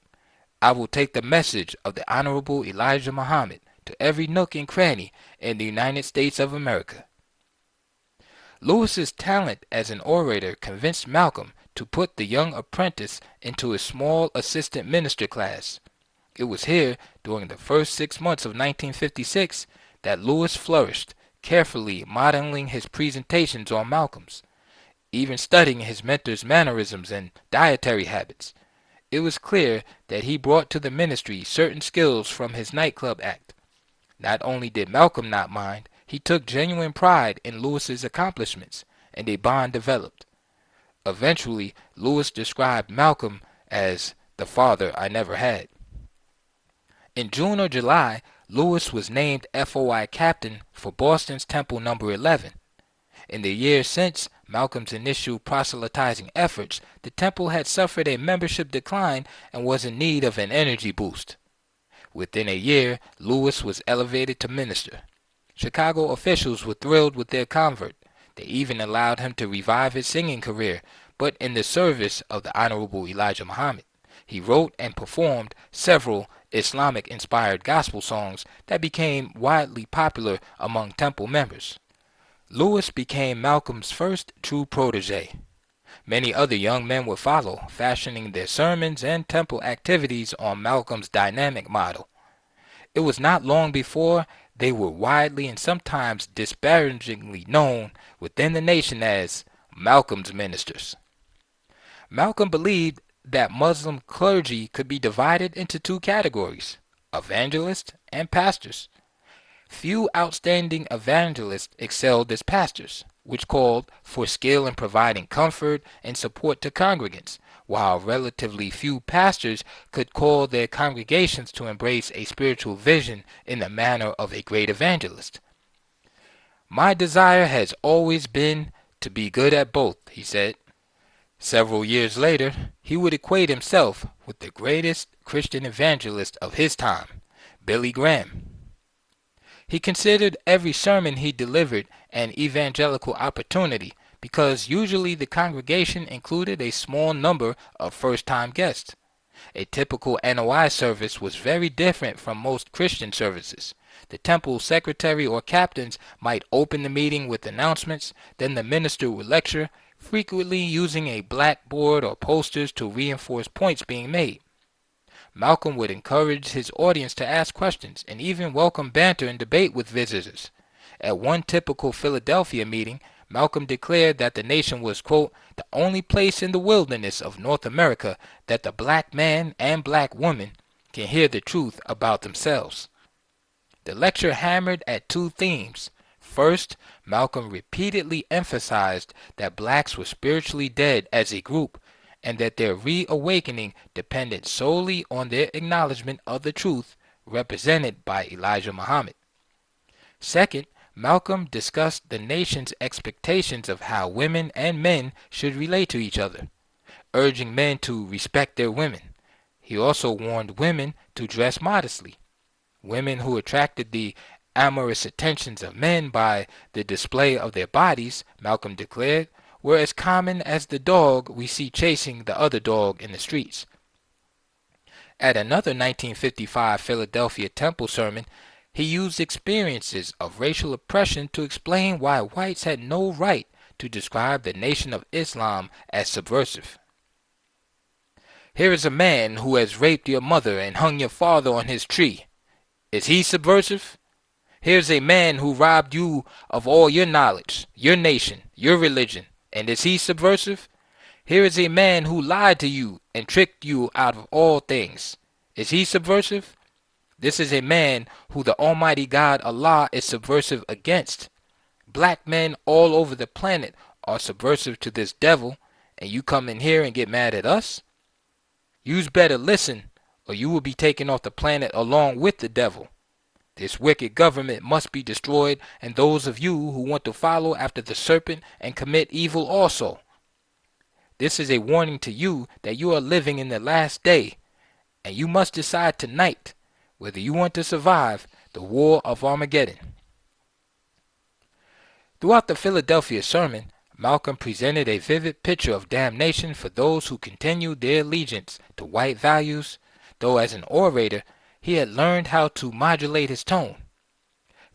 [SPEAKER 1] I will take the message of the Honorable Elijah Muhammad to every nook and cranny in the United States of America. Lewis's talent as an orator convinced Malcolm to put the young apprentice into a small assistant minister class. It was here, during the first 6 months of 1956, that Lewis flourished, carefully modeling his presentations on Malcolm's, even studying his mentor's mannerisms and dietary habits. It was clear that he brought to the ministry certain skills from his nightclub act. Not only did Malcolm not mind, he took genuine pride in Lewis's accomplishments, and a bond developed. Eventually, Lewis described Malcolm as the father I never had. In June or July, Lewis was named FOI captain for Boston's Temple No. 11. In the years since Malcolm's initial proselytizing efforts, the temple had suffered a membership decline and was in need of an energy boost. Within a year, Lewis was elevated to minister. Chicago officials were thrilled with their convert. They even allowed him to revive his singing career, but in the service of the Honorable Elijah Muhammad. He wrote and performed several Islamic-inspired gospel songs that became widely popular among temple members. Lewis became Malcolm's first true protege. Many other young men would follow, fashioning their sermons and temple activities on Malcolm's dynamic model. It was not long before they were widely and sometimes disparagingly known within the nation as Malcolm's ministers. Malcolm believed that Muslim clergy could be divided into two categories, evangelists and pastors. Few outstanding evangelists excelled as pastors, which called for skill in providing comfort and support to congregants, while relatively few pastors could call their congregations to embrace a spiritual vision in the manner of a great evangelist. My desire has always been to be good at both, he said. Several years later, he would equate himself with the greatest Christian evangelist of his time, Billy Graham. He considered every sermon he delivered an evangelical opportunity because usually the congregation included a small number of first-time guests. A typical NOI service was very different from most Christian services. The temple secretary or captains might open the meeting with announcements, then the minister would lecture, frequently using a blackboard or posters to reinforce points being made. Malcolm would encourage his audience to ask questions and even welcome banter and debate with visitors. At one typical Philadelphia meeting, Malcolm declared that the nation was, quote, the only place in the wilderness of North America that the black man and black woman can hear the truth about themselves. The lecture hammered at two themes. First, Malcolm repeatedly emphasized that blacks were spiritually dead as a group, and that their reawakening depended solely on their acknowledgement of the truth represented by Elijah Muhammad. Second, Malcolm discussed the nation's expectations of how women and men should relate to each other, urging men to respect their women. He also warned women to dress modestly. Women who attracted the amorous attentions of men by the display of their bodies, Malcolm declared, were as common as the dog we see chasing the other dog in the streets. At another 1955 Philadelphia Temple sermon, he used experiences of racial oppression to explain why whites had no right to describe the Nation of Islam as subversive. Here is a man who has raped your mother and hung your father on his tree. Is he subversive? Here's a man who robbed you of all your knowledge, your nation, your religion, and is he subversive? Here is a man who lied to you and tricked you out of all things. Is he subversive? This is a man who the Almighty God Allah is subversive against. Black men all over the planet are subversive to this devil, and you come in here and get mad at us? You's better listen, or you will be taken off the planet along with the devil. This wicked government must be destroyed, and those of you who want to follow after the serpent and commit evil also. This is a warning to you that you are living in the last day, and you must decide tonight whether you want to survive the war of Armageddon. Throughout the Philadelphia sermon, Malcolm presented a vivid picture of damnation for those who continued their allegiance to white values, though as an orator, he had learned how to modulate his tone.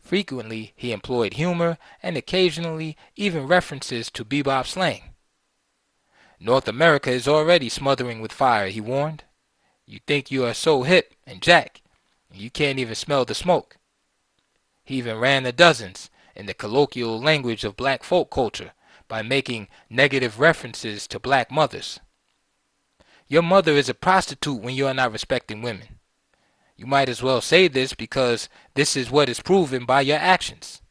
[SPEAKER 1] Frequently, he employed humor and occasionally even references to bebop slang. North America is already smothering with fire, he warned. You think you are so hip and jack, and you can't even smell the smoke. He even ran the dozens in the colloquial language of black folk culture by making negative references to black mothers. Your mother is a prostitute when you are not respecting women. You might as well say this because this is what is proven by your actions.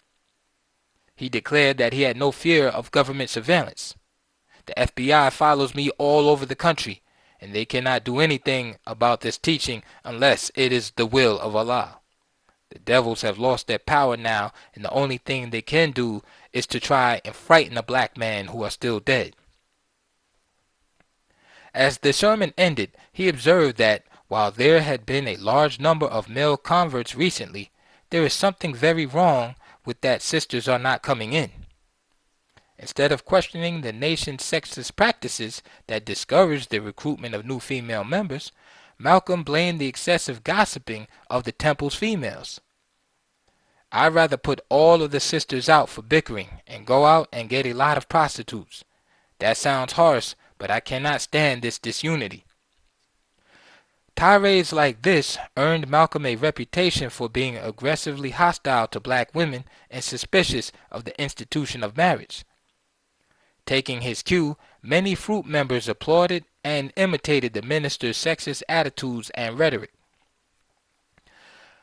[SPEAKER 1] He declared that he had no fear of government surveillance. The FBI follows me all over the country, and they cannot do anything about this teaching unless it is the will of Allah. The devils have lost their power now, and the only thing they can do is to try and frighten the black man who are still dead. As the sermon ended, he observed that while there had been a large number of male converts recently, there is something very wrong with that sisters are not coming in. Instead of questioning the nation's sexist practices that discouraged the recruitment of new female members, Malcolm blamed the excessive gossiping of the temple's females. I'd rather put all of the sisters out for bickering and go out and get a lot of prostitutes. That sounds harsh, but I cannot stand this disunity. Tirades like this earned Malcolm a reputation for being aggressively hostile to black women and suspicious of the institution of marriage. Taking his cue, many Fruit members applauded and imitated the minister's sexist attitudes and rhetoric.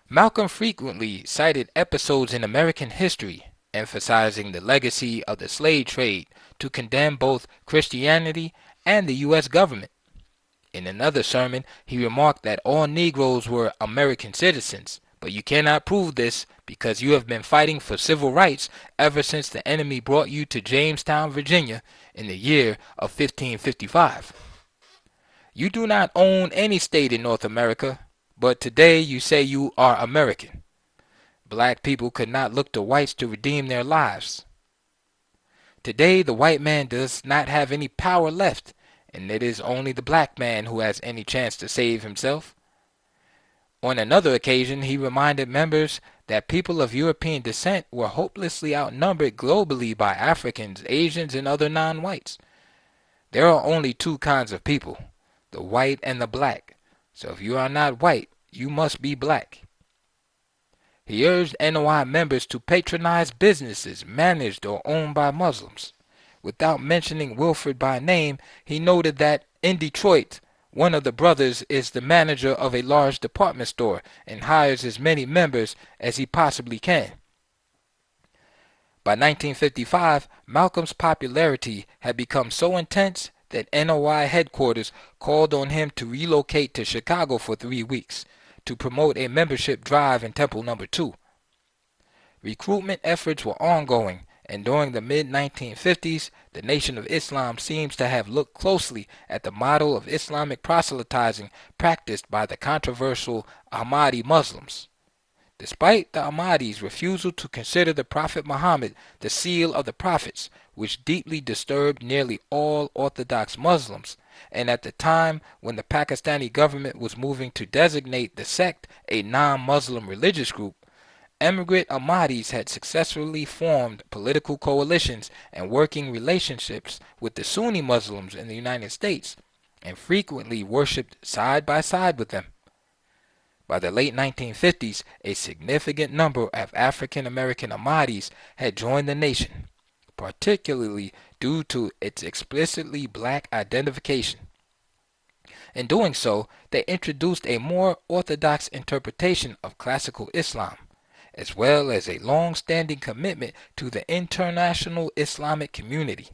[SPEAKER 1] Malcolm frequently cited episodes in American history, emphasizing the legacy of the slave trade, to condemn both Christianity and the U.S. government. In another sermon, he remarked that all Negroes were American citizens, but you cannot prove this because you have been fighting for civil rights ever since the enemy brought you to Jamestown, Virginia in the year of 1555. You do not own any state in North America, but today you say you are American. Black people could not look to whites to redeem their lives. Today the white man does not have any power left, and it is only the black man who has any chance to save himself. On another occasion, he reminded members that people of European descent were hopelessly outnumbered globally by Africans, Asians, and other non-whites. There are only two kinds of people, the white and the black. So if you are not white, you must be black. He urged NOI members to patronize businesses managed or owned by Muslims. Without mentioning Wilfred by name, he noted that in Detroit, one of the brothers is the manager of a large department store and hires as many members as he possibly can. By 1955, Malcolm's popularity had become so intense that NOI headquarters called on him to relocate to Chicago for 3 weeks to promote a membership drive in Temple No. 2. Recruitment efforts were ongoing, and during the mid-1950s, the Nation of Islam seems to have looked closely at the model of Islamic proselytizing practiced by the controversial Ahmadi Muslims. Despite the Ahmadis' refusal to consider the Prophet Muhammad the seal of the prophets, which deeply disturbed nearly all Orthodox Muslims, and at the time when the Pakistani government was moving to designate the sect a non-Muslim religious group, emigrant Ahmadis had successfully formed political coalitions and working relationships with the Sunni Muslims in the United States, and frequently worshipped side by side with them. By the late 1950s, a significant number of African American Ahmadis had joined the nation, particularly due to its explicitly black identification. In doing so, they introduced a more orthodox interpretation of classical Islam, as well as a long-standing commitment to the international Islamic community.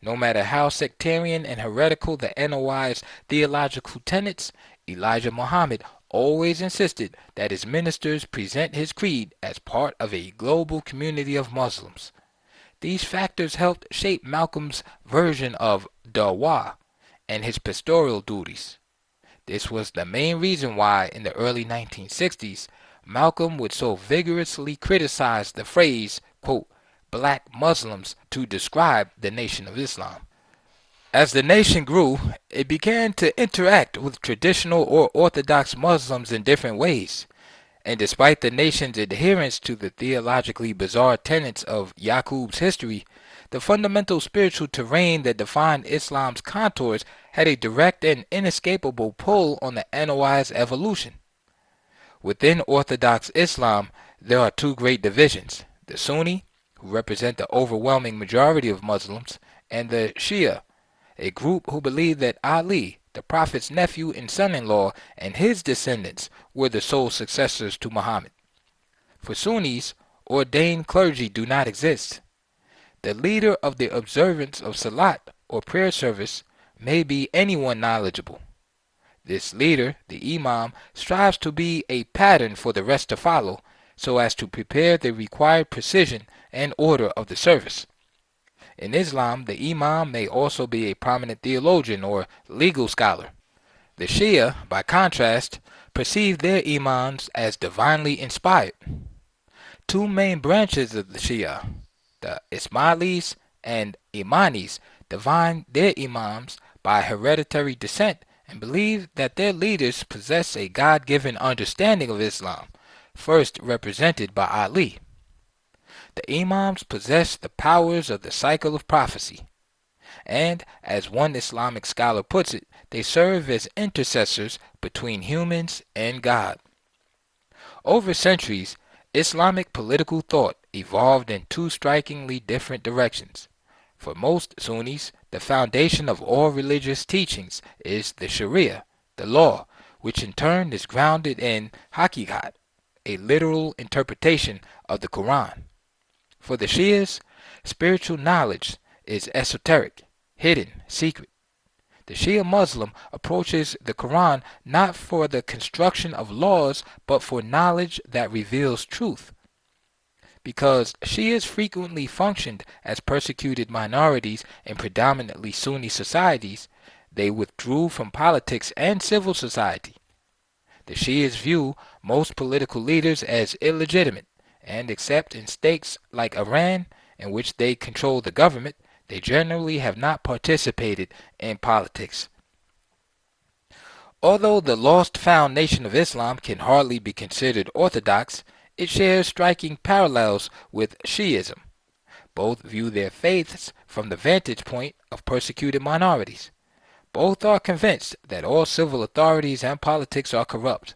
[SPEAKER 1] No matter how sectarian and heretical the NOI's theological tenets, Elijah Muhammad always insisted that his ministers present his creed as part of a global community of Muslims. These factors helped shape Malcolm's version of dawah and his pastoral duties. This was the main reason why, in the early 1960s, Malcolm would so vigorously criticize the phrase, quote, black Muslims to describe the Nation of Islam. As the nation grew, it began to interact with traditional or Orthodox Muslims in different ways. And despite the nation's adherence to the theologically bizarre tenets of Yaqub's history, the fundamental spiritual terrain that defined Islam's contours had a direct and inescapable pull on the NOI's evolution. Within Orthodox Islam, there are two great divisions: the Sunni, who represent the overwhelming majority of Muslims, and the Shia, a group who believe that Ali, the Prophet's nephew and son-in-law, and his descendants were the sole successors to Muhammad. For Sunnis, ordained clergy do not exist. The leader of the observance of Salat, or prayer service, may be anyone knowledgeable. This leader, the Imam, strives to be a pattern for the rest to follow, so as to prepare the required precision and order of the service. In Islam, the Imam may also be a prominent theologian or legal scholar. The Shia, by contrast, perceive their Imams as divinely inspired. Two main branches of the Shia, the Ismailis and Imanis, divine their Imams by hereditary descent and believe that their leaders possess a God-given understanding of Islam, first represented by Ali. The Imams possess the powers of the cycle of prophecy, and, as one Islamic scholar puts it, they serve as intercessors between humans and God. Over centuries, Islamic political thought evolved in two strikingly different directions. For most Sunnis, the foundation of all religious teachings is the Sharia, the law, which in turn is grounded in Hakikat, a literal interpretation of the Quran. For the Shias, spiritual knowledge is esoteric, hidden, secret. The Shia Muslim approaches the Quran not for the construction of laws, but for knowledge that reveals truth. Because Shias frequently functioned as persecuted minorities in predominantly Sunni societies, they withdrew from politics and civil society. The Shias view most political leaders as illegitimate, and except in states like Iran, in which they control the government, they generally have not participated in politics. Although the lost found nation of Islam can hardly be considered orthodox, it shares striking parallels with Shiism. Both view their faiths from the vantage point of persecuted minorities. Both are convinced that all civil authorities and politics are corrupt.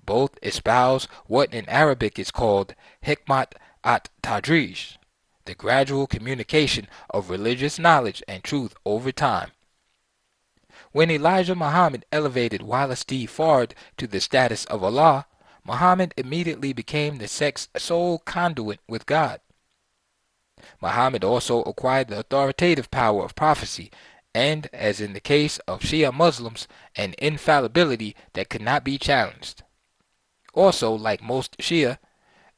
[SPEAKER 1] Both espouse what in Arabic is called hikmat at-tadrij, the gradual communication of religious knowledge and truth over time. When Elijah Muhammad elevated Wallace D. Fard to the status of Allah, Muhammad immediately became the sect's sole conduit with God. Muhammad also acquired the authoritative power of prophecy and, as in the case of Shia Muslims, an infallibility that could not be challenged. Also, like most Shia,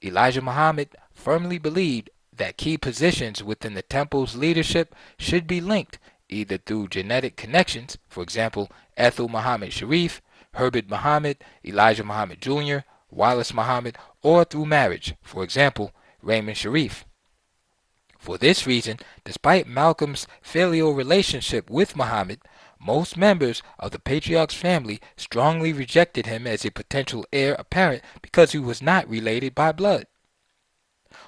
[SPEAKER 1] Elijah Muhammad firmly believed that key positions within the temple's leadership should be linked either through genetic connections, for example, Ethel Muhammad Sharif, Herbert Muhammad, Elijah Muhammad Jr., Wallace Muhammad, or through marriage, for example, Raymond Sharif. For this reason, despite Malcolm's filial relationship with Muhammad, most members of the patriarch's family strongly rejected him as a potential heir apparent because he was not related by blood.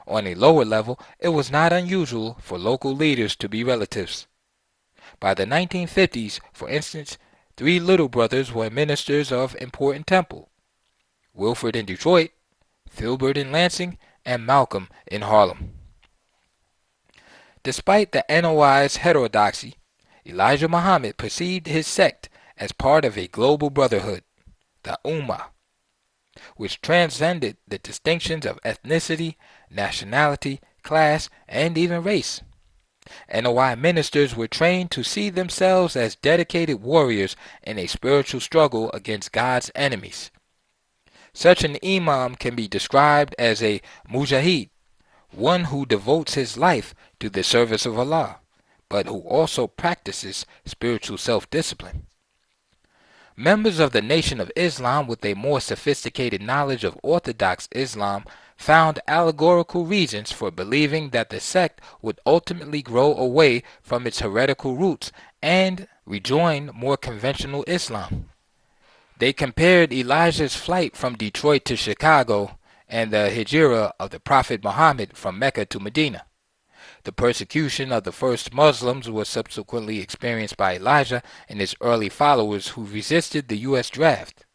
[SPEAKER 1] On a lower level, it was not unusual for local leaders to be relatives. By the 1950s, for instance, 3 little brothers were ministers of important temple: Wilfred in Detroit, Filbert in Lansing, and Malcolm in Harlem. Despite the NOI's heterodoxy, Elijah Muhammad perceived his sect as part of a global brotherhood, the Ummah, which transcended the distinctions of ethnicity, nationality, class, and even race. NOI ministers were trained to see themselves as dedicated warriors in a spiritual struggle against God's enemies. Such an imam can be described as a mujahid, one who devotes his life to the service of Allah, but who also practices spiritual self-discipline. Members of the Nation of Islam with a more sophisticated knowledge of Orthodox Islam found allegorical reasons for believing that the sect would ultimately grow away from its heretical roots and rejoin more conventional Islam. They compared Elijah's flight from Detroit to Chicago and the hijrah of the Prophet Muhammad from Mecca to Medina. The persecution of the first Muslims was subsequently experienced by Elijah and his early followers who resisted the U.S. draft.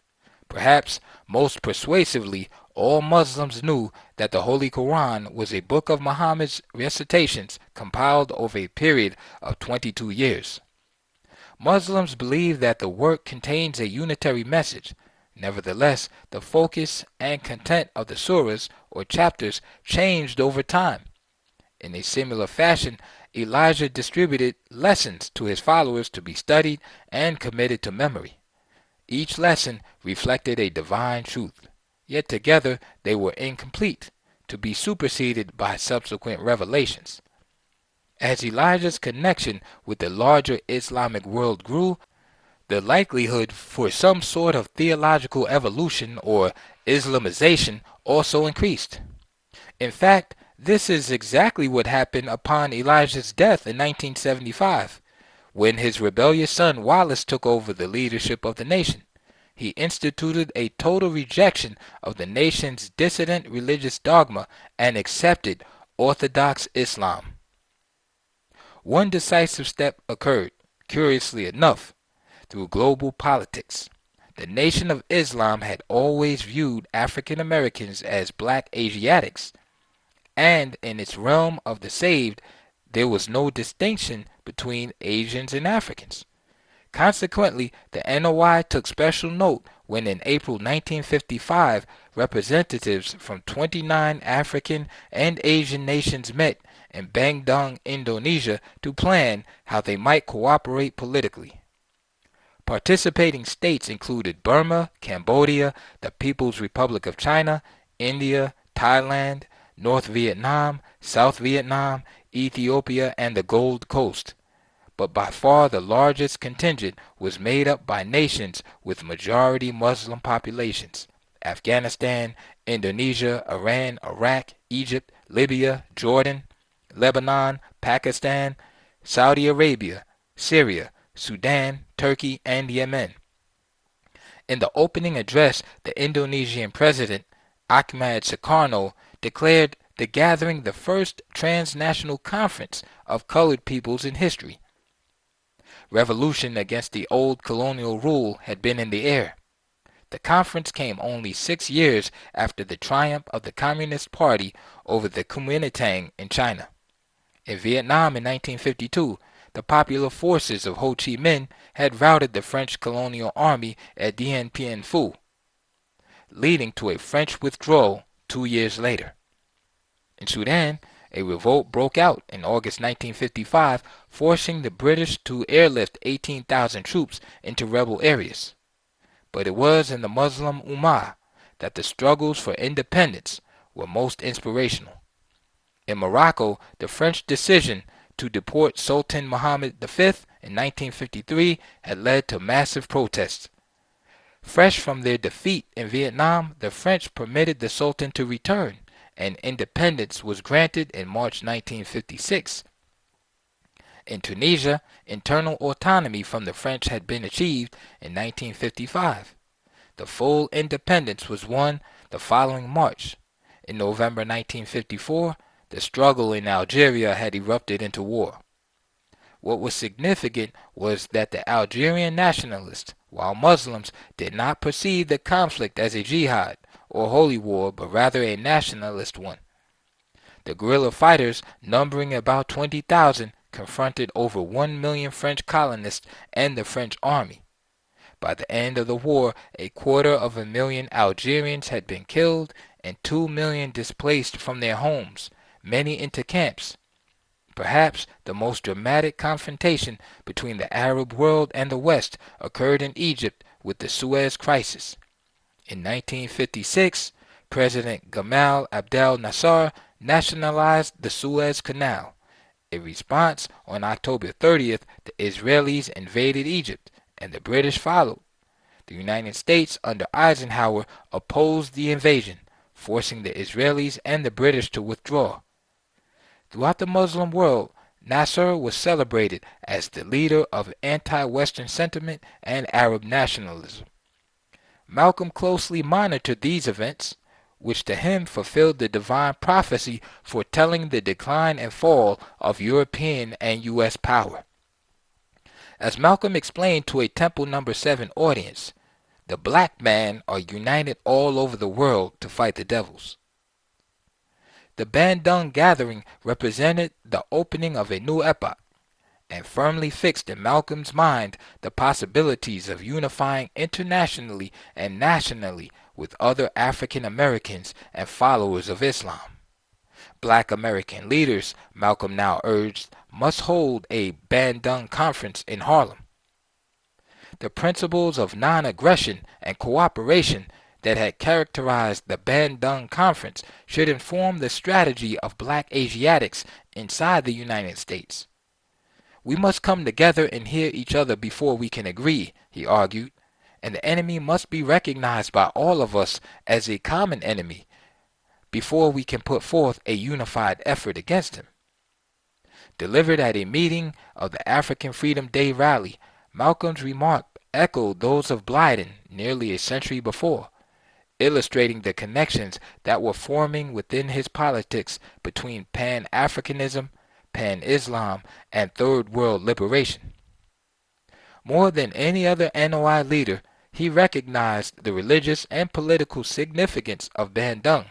[SPEAKER 1] Perhaps most persuasively, all Muslims knew that the Holy Quran was a book of Muhammad's recitations compiled over a period of 22 years. Muslims believe that the work contains a unitary message. Nevertheless, the focus and content of the surahs or chapters changed over time. In a similar fashion, Elijah distributed lessons to his followers to be studied and committed to memory. Each lesson reflected a divine truth, yet together they were incomplete, to be superseded by subsequent revelations. As Elijah's connection with the larger Islamic world grew, the likelihood for some sort of theological evolution or Islamization also increased. In fact, this is exactly what happened upon Elijah's death in 1975, when his rebellious son Wallace took over the leadership of the nation. He instituted a total rejection of the nation's dissident religious dogma and accepted Orthodox Islam. One decisive step occurred, curiously enough, through global politics. The Nation of Islam had always viewed African Americans as black Asiatics, and in its realm of the saved, there was no distinction between Asians and Africans. Consequently, the NOI took special note when in April 1955 representatives from 29 African and Asian nations met in Bandung, Indonesia to plan how they might cooperate politically. Participating states included Burma, Cambodia, the People's Republic of China, India, Thailand, North Vietnam, South Vietnam, Ethiopia, and the Gold Coast. But by far the largest contingent was made up by nations with majority Muslim populations: Afghanistan, Indonesia, Iran, Iraq, Egypt, Libya, Jordan, Lebanon, Pakistan, Saudi Arabia, Syria, Sudan, Turkey, and Yemen. In the opening address, the Indonesian president, Ahmad Sukarno, declared the gathering the first transnational conference of colored peoples in history. Revolution against the old colonial rule had been in the air. The conference came only 6 years after the triumph of the Communist Party over the Kuomintang in China. In Vietnam in 1952, the popular forces of Ho Chi Minh had routed the French colonial army at Dien Bien Phu, leading to a French withdrawal 2 years later. In Sudan, a revolt broke out in August 1955, forcing the British to airlift 18,000 troops into rebel areas. But it was in the Muslim Ummah that the struggles for independence were most inspirational. In Morocco, the French decision to deport Sultan Muhammad V in 1953 had led to massive protests. Fresh from their defeat in Vietnam, the French permitted the Sultan to return, and independence was granted in March 1956. In Tunisia, internal autonomy from the French had been achieved in 1955. The full independence was won the following March. In November 1954, the struggle in Algeria had erupted into war. What was significant was that the Algerian nationalists, while Muslims, did not perceive the conflict as a jihad or holy war, but rather a nationalist one. The guerrilla fighters, numbering about 20,000, confronted over 1 million French colonists and the French army. By the end of the war, 250,000 Algerians had been killed and 2 million displaced from their homes, many into camps. Perhaps the most dramatic confrontation between the Arab world and the West occurred in Egypt with the Suez Crisis. In 1956, President Gamal Abdel Nasser nationalized the Suez Canal. In response, on October 30th, the Israelis invaded Egypt, and the British followed. The United States, under Eisenhower, opposed the invasion, forcing the Israelis and the British to withdraw. Throughout the Muslim world, Nasser was celebrated as the leader of anti-Western sentiment and Arab nationalism. Malcolm closely monitored these events, which to him fulfilled the divine prophecy foretelling the decline and fall of European and U.S. power. As Malcolm explained to a Temple Number 7 audience, the black men are united all over the world to fight the devils. The Bandung gathering represented the opening of a new epoch, and firmly fixed in Malcolm's mind the possibilities of unifying internationally and nationally with other African Americans and followers of Islam. Black American leaders, Malcolm now urged, must hold a Bandung conference in Harlem. The principles of non-aggression and cooperation that had characterized the Bandung Conference should inform the strategy of black Asiatics inside the United States. We must come together and hear each other before we can agree, he argued, and the enemy must be recognized by all of us as a common enemy before we can put forth a unified effort against him. Delivered at a meeting of the African Freedom Day rally, Malcolm's remark echoed those of Blyden nearly a century before, illustrating the connections that were forming within his politics between Pan-Africanism, Pan-Islam, and Third World liberation. More than any other NOI leader, he recognized the religious and political significance of Bandung.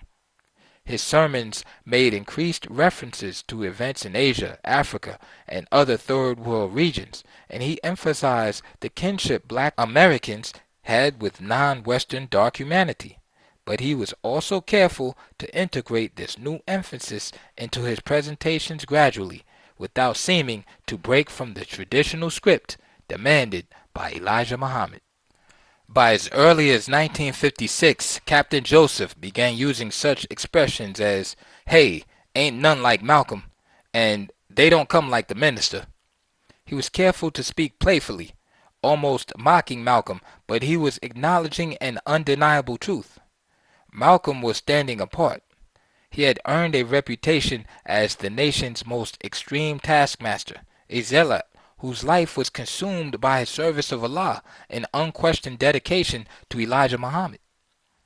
[SPEAKER 1] His sermons made increased references to events in Asia, Africa, and other Third World regions, and he emphasized the kinship black Americans had with non-Western dark humanity. But he was also careful to integrate this new emphasis into his presentations gradually, without seeming to break from the traditional script demanded by Elijah Muhammad. By as early as 1956, Captain Joseph began using such expressions as, "Hey, ain't none like Malcolm," and "they don't come like the minister." He was careful to speak playfully, almost mocking Malcolm, but he was acknowledging an undeniable truth. Malcolm was standing apart. He had earned a reputation as the nation's most extreme taskmaster, a zealot whose life was consumed by his service of Allah and unquestioned dedication to Elijah Muhammad.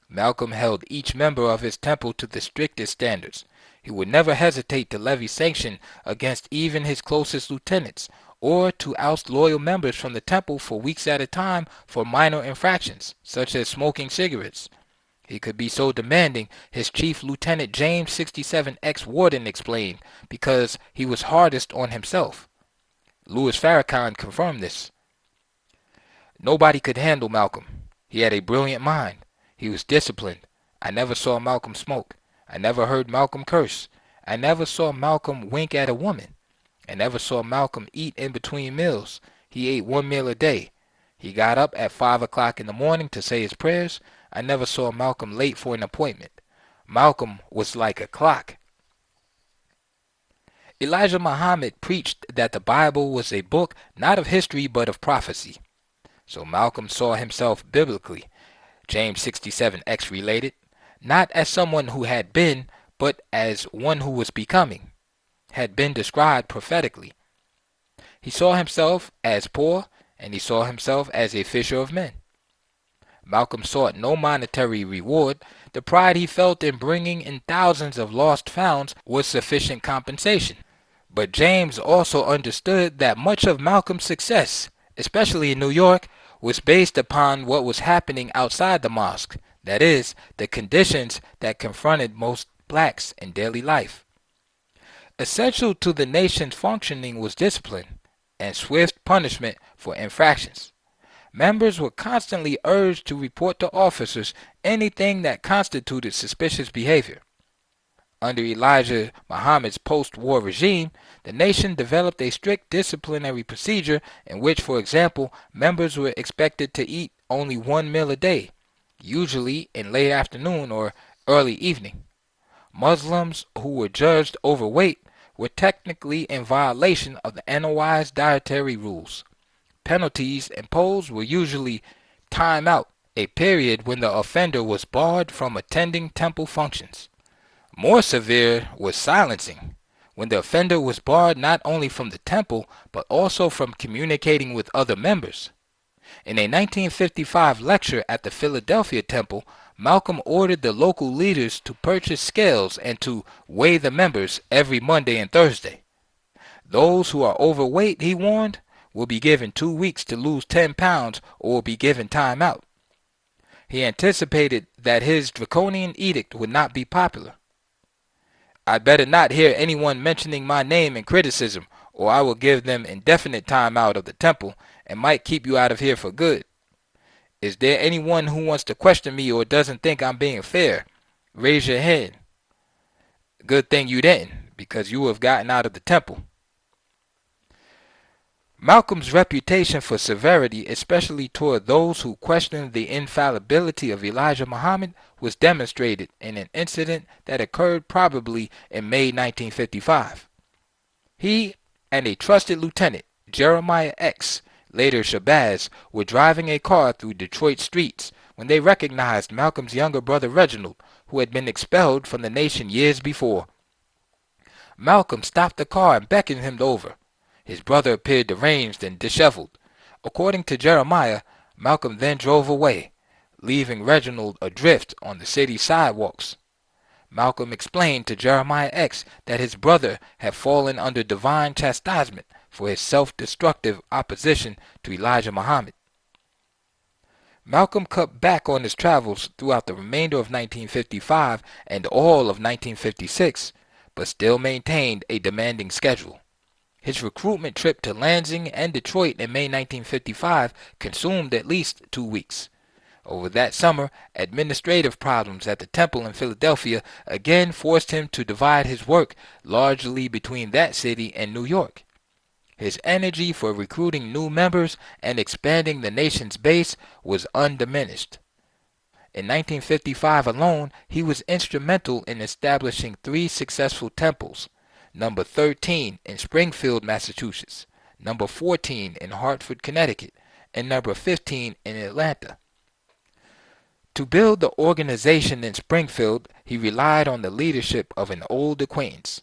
[SPEAKER 1] Malcolm held each member of his temple to the strictest standards. He would never hesitate to levy sanction against even his closest lieutenants, or to oust loyal members from the temple for weeks at a time for minor infractions, such as smoking cigarettes. He could be so demanding, his chief lieutenant James 67 ex-warden explained, because he was hardest on himself. Louis Farrakhan confirmed this. Nobody could handle Malcolm. He had a brilliant mind. He was disciplined. I never saw Malcolm smoke. I never heard Malcolm curse. I never saw Malcolm wink at a woman. I never saw Malcolm eat in between meals. He ate one meal a day. He got up at 5 o'clock in the morning to say his prayers. I never saw Malcolm late for an appointment. Malcolm was like a clock. Elijah Muhammad preached that the Bible was a book not of history but of prophecy. So Malcolm saw himself biblically, James 67X related, not as someone who had been, but as one who was becoming, had been described prophetically. He saw himself as poor, and he saw himself as a fisher of men. Malcolm sought no monetary reward. The pride he felt in bringing in thousands of lost founds was sufficient compensation. But James also understood that much of Malcolm's success, especially in New York, was based upon what was happening outside the mosque, that is, the conditions that confronted most blacks in daily life. Essential to the nation's functioning was discipline and swift punishment for infractions. Members were constantly urged to report to officers anything that constituted suspicious behavior. Under Elijah Muhammad's post-war regime, the nation developed a strict disciplinary procedure in which, for example, members were expected to eat only one meal a day, usually in late afternoon or early evening. Muslims who were judged overweight were technically in violation of the NOI's dietary rules. Penalties imposed were usually time out, a period when the offender was barred from attending temple functions. More severe was silencing, when the offender was barred not only from the temple, but also from communicating with other members. In a 1955 lecture at the Philadelphia Temple, Malcolm ordered the local leaders to purchase scales and to weigh the members every Monday and Thursday. Those who are overweight, he warned, will be given 2 weeks to lose 10 pounds or will be given time out. He anticipated that his draconian edict would not be popular. "I'd better not hear anyone mentioning my name in criticism, or I will give them indefinite time out of the temple and might keep you out of here for good. Is there anyone who wants to question me or doesn't think I'm being fair? Raise your hand." Good thing you didn't, because you would have gotten out of the temple. Malcolm's reputation for severity, especially toward those who questioned the infallibility of Elijah Muhammad, was demonstrated in an incident that occurred probably in May 1955. He and a trusted lieutenant, Jeremiah X, later Shabazz, were driving a car through Detroit streets when they recognized Malcolm's younger brother Reginald, who had been expelled from the nation years before. Malcolm stopped the car and beckoned him over. His brother appeared deranged and disheveled. According to Jeremiah, Malcolm then drove away, leaving Reginald adrift on the city sidewalks. Malcolm explained to Jeremiah X that his brother had fallen under divine chastisement for his self-destructive opposition to Elijah Muhammad. Malcolm cut back on his travels throughout the remainder of 1955 and all of 1956, but still maintained a demanding schedule. His recruitment trip to Lansing and Detroit in May 1955 consumed at least 2 weeks. Over that summer, administrative problems at the temple in Philadelphia again forced him to divide his work largely between that city and New York. His energy for recruiting new members and expanding the nation's base was undiminished. In 1955 alone, he was instrumental in establishing 3 successful temples: number 13 in Springfield, Massachusetts, number 14 in Hartford, Connecticut, and number 15 in Atlanta. To build the organization in Springfield, he relied on the leadership of an old acquaintance,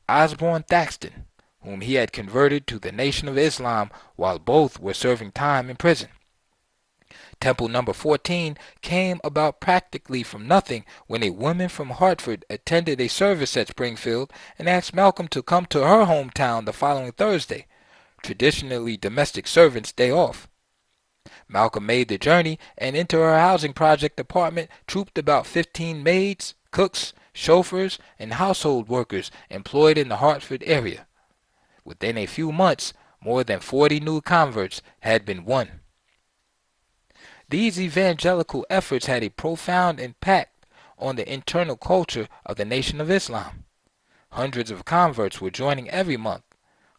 [SPEAKER 1] Osborne Thaxton, whom he had converted to the Nation of Islam while both were serving time in prison. Temple number 14 came about practically from nothing when a woman from Hartford attended a service at Springfield and asked Malcolm to come to her hometown the following Thursday, traditionally domestic servants' day off. Malcolm made the journey, and into her housing project apartment trooped about 15 maids, cooks, chauffeurs, and household workers employed in the Hartford area. Within a few months, more than 40 new converts had been won. These evangelical efforts had a profound impact on the internal culture of the Nation of Islam. Hundreds of converts were joining every month.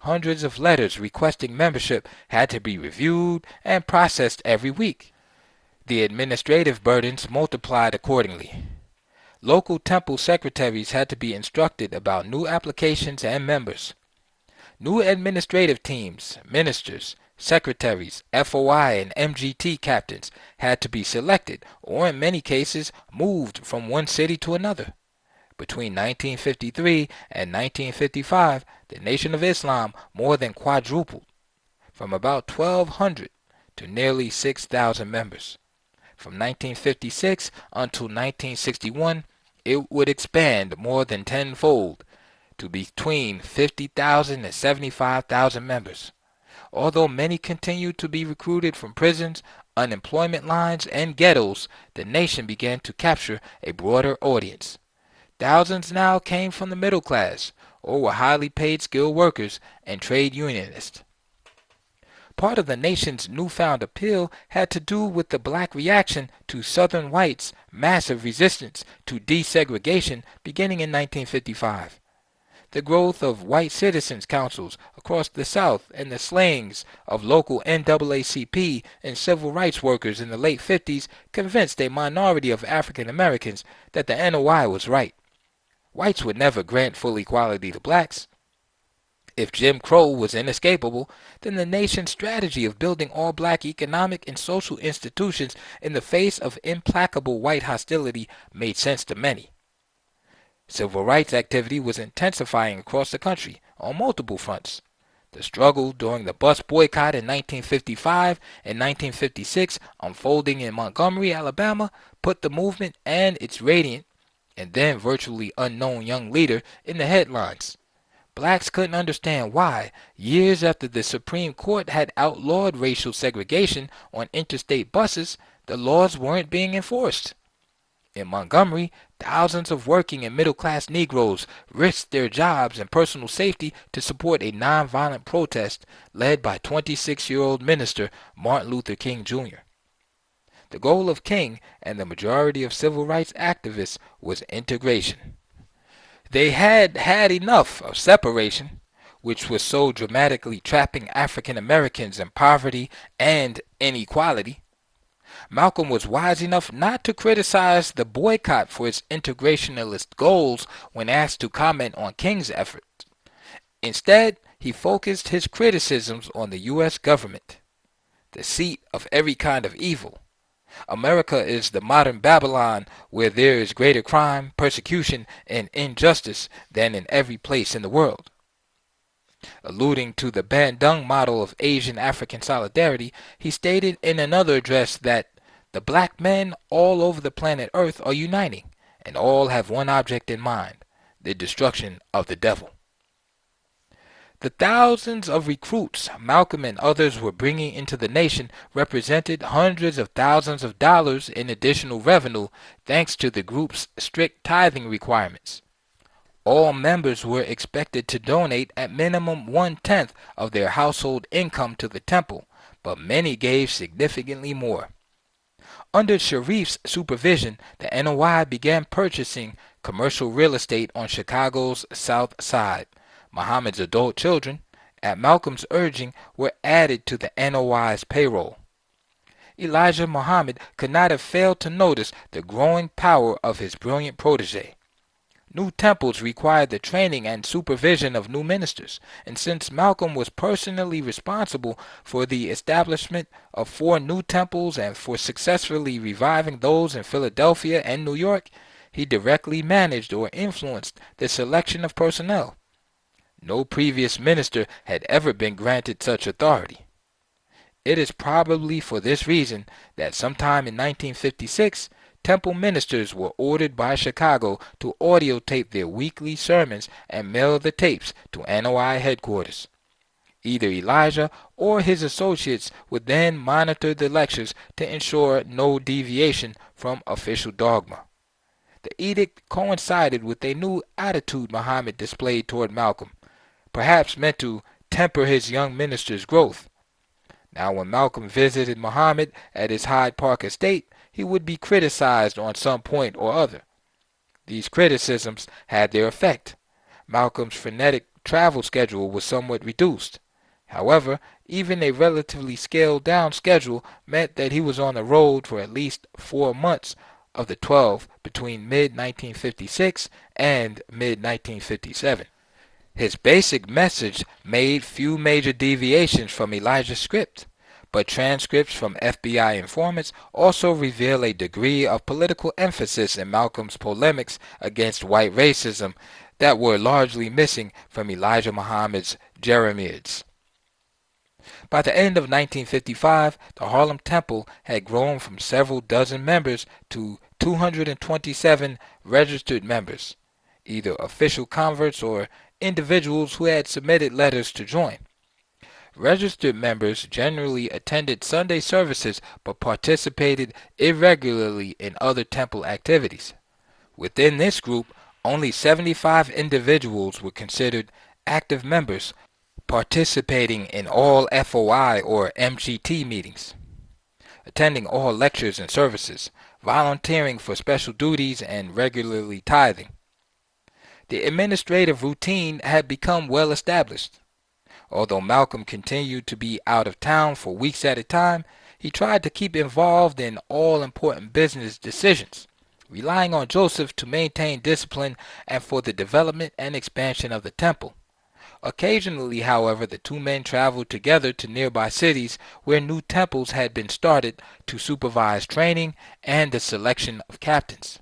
[SPEAKER 1] Hundreds of letters requesting membership had to be reviewed and processed every week. The administrative burdens multiplied accordingly. Local temple secretaries had to be instructed about new applications and members. New administrative teams, ministers, secretaries, FOI, and MGT captains had to be selected, or in many cases moved from one city to another. Between 1953 and 1955, the Nation of Islam more than quadrupled, from about 1,200 to nearly 6,000 members. From 1956 until 1961, it would expand more than tenfold to between 50,000 and 75,000 members. Although many continued to be recruited from prisons, unemployment lines, and ghettos, the nation began to capture a broader audience. Thousands now came from the middle class, or were highly paid skilled workers and trade unionists. Part of the nation's newfound appeal had to do with the black reaction to Southern whites' massive resistance to desegregation beginning in 1955. The growth of white citizens' councils across the South and the slayings of local NAACP and civil rights workers in the late 50s convinced a minority of African Americans that the NOI was right. Whites would never grant full equality to blacks. If Jim Crow was inescapable, then the nation's strategy of building all-black economic and social institutions in the face of implacable white hostility made sense to many. Civil rights activity was intensifying across the country on multiple fronts. The struggle during the bus boycott in 1955 and 1956 unfolding in Montgomery, Alabama, put the movement and its radiant and then virtually unknown young leader in the headlines. Blacks couldn't understand why, years after the Supreme Court had outlawed racial segregation on interstate buses, the laws weren't being enforced. In Montgomery, thousands of working and middle-class Negroes risked their jobs and personal safety to support a nonviolent protest led by 26-year-old minister Martin Luther King Jr. The goal of King and the majority of civil rights activists was integration. They had had enough of separation, which was so dramatically trapping African Americans in poverty and inequality. Malcolm was wise enough not to criticize the boycott for its integrationalist goals when asked to comment on King's efforts. Instead, he focused his criticisms on the U.S. government, the seat of every kind of evil. America is the modern Babylon where there is greater crime, persecution, and injustice than in every place in the world. Alluding to the Bandung model of Asian-African solidarity, he stated in another address that the black men all over the planet Earth are uniting, and all have one object in mind, the destruction of the devil. The thousands of recruits Malcolm and others were bringing into the nation represented hundreds of thousands of dollars in additional revenue thanks to the group's strict tithing requirements. All members were expected to donate at minimum 1/10 of their household income to the temple, but many gave significantly more. Under Sharif's supervision, the NOI began purchasing commercial real estate on Chicago's South Side. Muhammad's adult children, at Malcolm's urging, were added to the NOI's payroll. Elijah Muhammad could not have failed to notice the growing power of his brilliant protege. New temples required the training and supervision of new ministers, and since Malcolm was personally responsible for the establishment of 4 new temples and for successfully reviving those in Philadelphia and New York, he directly managed or influenced the selection of personnel. No previous minister had ever been granted such authority. It is probably for this reason that sometime in 1956, temple ministers were ordered by Chicago to audio tape their weekly sermons and mail the tapes to NOI headquarters. Either Elijah or his associates would then monitor the lectures to ensure no deviation from official dogma. The edict coincided with a new attitude Muhammad displayed toward Malcolm, perhaps meant to temper his young minister's growth. Now when Malcolm visited Muhammad at his Hyde Park estate, he would be criticized on some point or other. These criticisms had their effect. Malcolm's frenetic travel schedule was somewhat reduced. However, even a relatively scaled-down schedule meant that he was on the road for at least 4 months of the 12 between mid-1956 and mid-1957. His basic message made few major deviations from Elijah's script, but transcripts from FBI informants also reveal a degree of political emphasis in Malcolm's polemics against white racism that were largely missing from Elijah Muhammad's Jeremiads. By the end of 1955, the Harlem Temple had grown from several dozen members to 227 registered members, either official converts or individuals who had submitted letters to join. Registered members generally attended Sunday services but participated irregularly in other temple activities. Within this group, only 75 individuals were considered active members, participating in all FOI or MGT meetings, attending all lectures and services, volunteering for special duties, and regularly tithing. The administrative routine had become well established. Although Malcolm continued to be out of town for weeks at a time, he tried to keep involved in all important business decisions, relying on Joseph to maintain discipline and for the development and expansion of the temple. Occasionally, however, the two men traveled together to nearby cities where new temples had been started to supervise training and the selection of captains.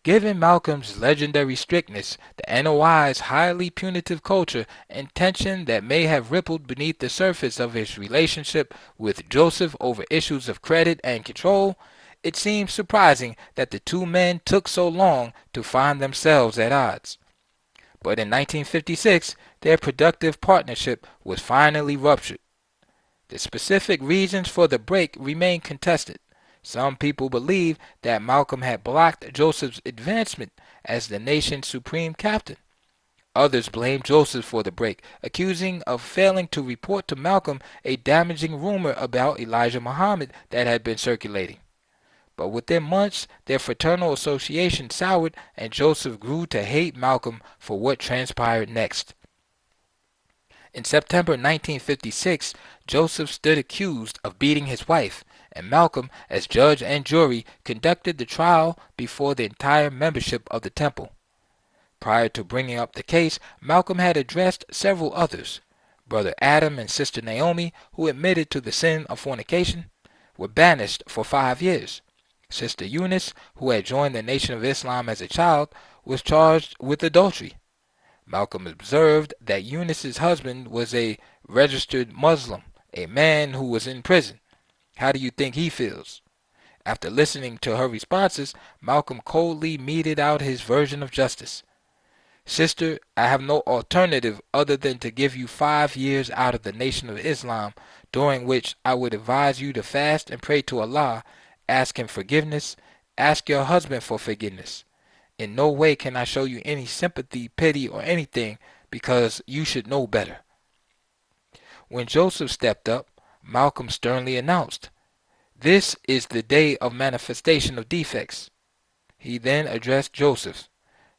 [SPEAKER 1] Given Malcolm's legendary strictness, the NOI's highly punitive culture, and tension that may have rippled beneath the surface of his relationship with Joseph over issues of credit and control, it seems surprising that the two men took so long to find themselves at odds. But in 1956, their productive partnership was finally ruptured. The specific reasons for the break remain contested. Some people believe that Malcolm had blocked Joseph's advancement as the nation's supreme captain. Others blame Joseph for the break, accusing of failing to report to Malcolm a damaging rumor about Elijah Muhammad that had been circulating. But within months, their fraternal association soured, and Joseph grew to hate Malcolm for what transpired next. In September 1956, Joseph stood accused of beating his wife, and Malcolm, as judge and jury, conducted the trial before the entire membership of the temple. Prior to bringing up the case, Malcolm had addressed several others. Brother Adam and Sister Naomi, who admitted to the sin of fornication, were banished for 5 years. Sister Eunice, who had joined the Nation of Islam as a child, was charged with adultery. Malcolm observed that Eunice's husband was a registered Muslim, a man who was in prison. How do you think he feels? After listening to her responses, Malcolm coldly meted out his version of justice. Sister, I have no alternative other than to give you 5 years out of the Nation of Islam, during which I would advise you to fast and pray to Allah, ask Him forgiveness, ask your husband for forgiveness. In no way can I show you any sympathy, pity, or anything, because you should know better. When Joseph stepped up, Malcolm sternly announced, "This is the day of manifestation of defects." He then addressed Joseph,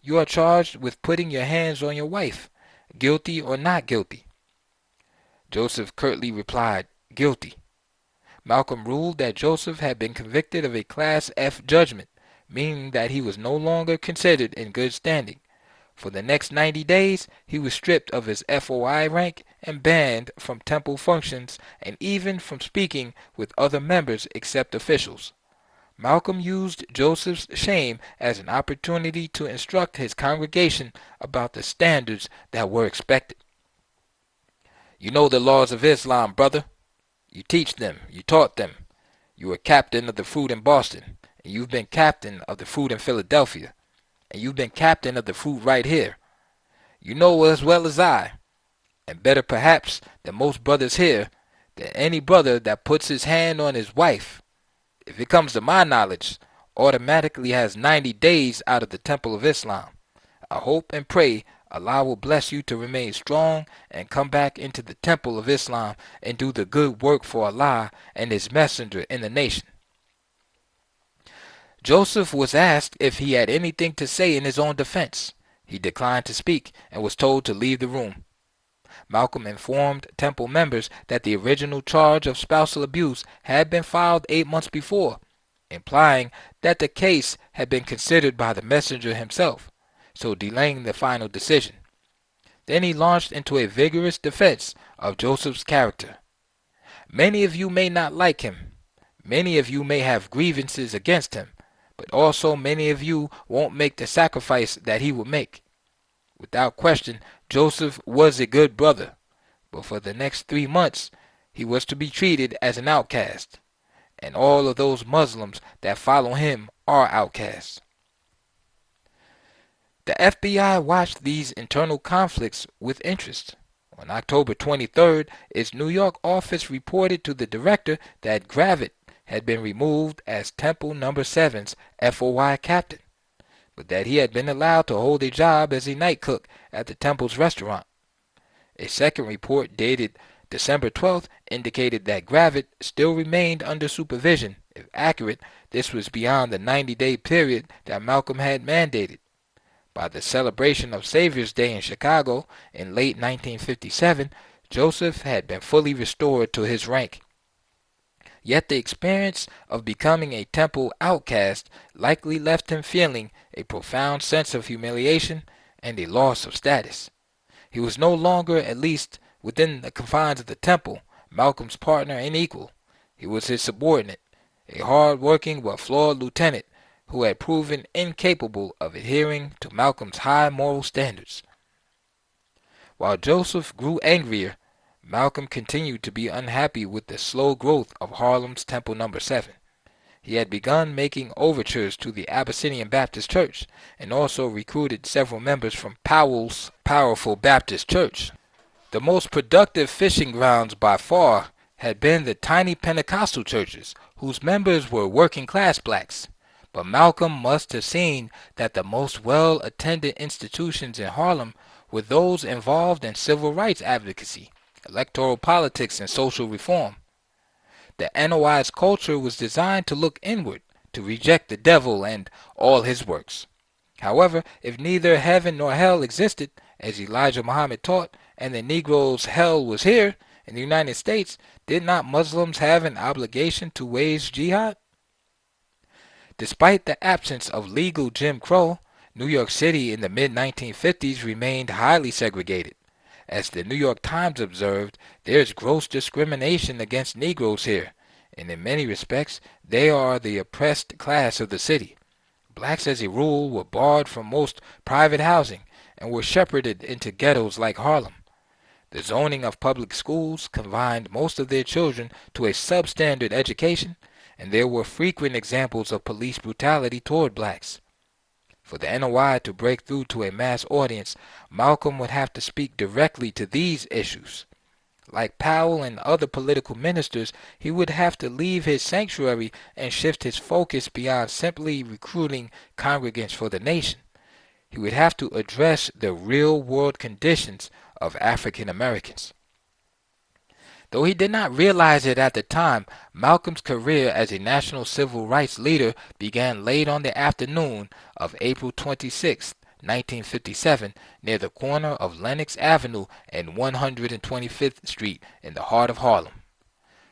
[SPEAKER 1] "You are charged with putting your hands on your wife, guilty or not guilty?" Joseph curtly replied, "Guilty." Malcolm ruled that Joseph had been convicted of a Class F judgment, meaning that he was no longer considered in good standing. For the next 90 days, he was stripped of his FOI rank and banned from temple functions and even from speaking with other members except officials. Malcolm used Joseph's shame as an opportunity to instruct his congregation about the standards that were expected. "You know the laws of Islam, brother. You teach them. You taught them. You were captain of the fruit in Boston, and you've been captain of the fruit in Philadelphia, and you've been captain of the fruit right here. You know as well as I, and better perhaps than most brothers here, that any brother that puts his hand on his wife, if it comes to my knowledge, automatically has 90 days out of the temple of Islam. I hope and pray Allah will bless you to remain strong and come back into the temple of Islam and do the good work for Allah and His messenger in the nation." Joseph was asked if he had anything to say in his own defense. He declined to speak and was told to leave the room. Malcolm informed temple members that the original charge of spousal abuse had been filed 8 months before, implying that the case had been considered by the messenger himself, so delaying the final decision. Then he launched into a vigorous defense of Joseph's character. "Many of you may not like him. Many of you may have grievances against him, but also many of you won't make the sacrifice that he would make. Without question, Joseph was a good brother, but for the next 3 months he was to be treated as an outcast, and all of those Muslims that follow him are outcasts." The FBI watched these internal conflicts with interest. On October 23rd, its New York office reported to the director that Gravette had been removed as Temple No. 7's FOI captain, but that he had been allowed to hold a job as a night cook at the temple's restaurant. A second report dated December 12th indicated that Gravette still remained under supervision. If accurate, this was beyond the 90-day period that Malcolm had mandated. By the celebration of Savior's Day in Chicago in late 1957, Joseph had been fully restored to his rank. Yet the experience of becoming a temple outcast likely left him feeling a profound sense of humiliation and a loss of status. He was no longer, at least within the confines of the temple, Malcolm's partner and equal. He was his subordinate, a hard-working but flawed lieutenant who had proven incapable of adhering to Malcolm's high moral standards. While Joseph grew angrier, Malcolm continued to be unhappy with the slow growth of Harlem's Temple No. 7. He had begun making overtures to the Abyssinian Baptist Church and also recruited several members from Powell's powerful Baptist Church. The most productive fishing grounds by far had been the tiny Pentecostal churches, whose members were working-class blacks. But Malcolm must have seen that the most well-attended institutions in Harlem were those involved in civil rights advocacy, electoral politics, and social reform. The NOI's culture was designed to look inward, to reject the devil and all his works. However, if neither heaven nor hell existed, as Elijah Muhammad taught, and the Negro's hell was here, in the United States, did not Muslims have an obligation to wage jihad? Despite the absence of legal Jim Crow, New York City in the mid-1950s remained highly segregated. As the New York Times observed, there is gross discrimination against Negroes here, and in many respects, they are the oppressed class of the city. Blacks as a rule were barred from most private housing and were shepherded into ghettos like Harlem. The zoning of public schools confined most of their children to a substandard education, and there were frequent examples of police brutality toward blacks. For the NOI to break through to a mass audience, Malcolm would have to speak directly to these issues. Like Powell and other political ministers, he would have to leave his sanctuary and shift his focus beyond simply recruiting congregants for the nation. He would have to address the real-world conditions of African Americans. Though he did not realize it at the time, Malcolm's career as a national civil rights leader began late on the afternoon of April 26, 1957, near the corner of Lenox Avenue and 125th Street in the heart of Harlem.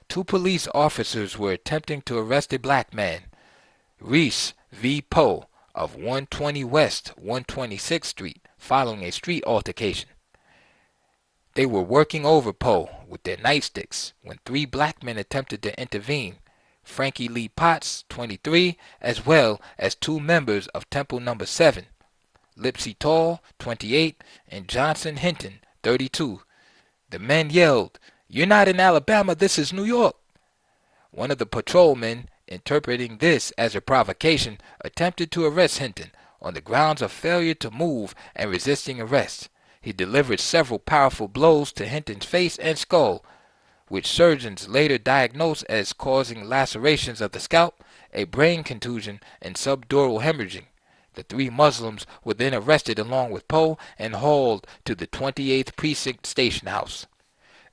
[SPEAKER 1] Two police officers were attempting to arrest a black man, Reese V. Poe, of 120 West 126th Street, following a street altercation. They were working over Poe with their nightsticks when three black men attempted to intervene, Frankie Lee Potts, 23, as well as two members of Temple No. 7, Lipsy Tall, 28, and Johnson Hinton, 32. The men yelled, "You're not in Alabama, this is New York." One of the patrolmen, interpreting this as a provocation, attempted to arrest Hinton on the grounds of failure to move and resisting arrest. He delivered several powerful blows to Hinton's face and skull, which surgeons later diagnosed as causing lacerations of the scalp, a brain contusion, and subdural hemorrhaging. The three Muslims were then arrested along with Poe and hauled to the 28th Precinct Station House.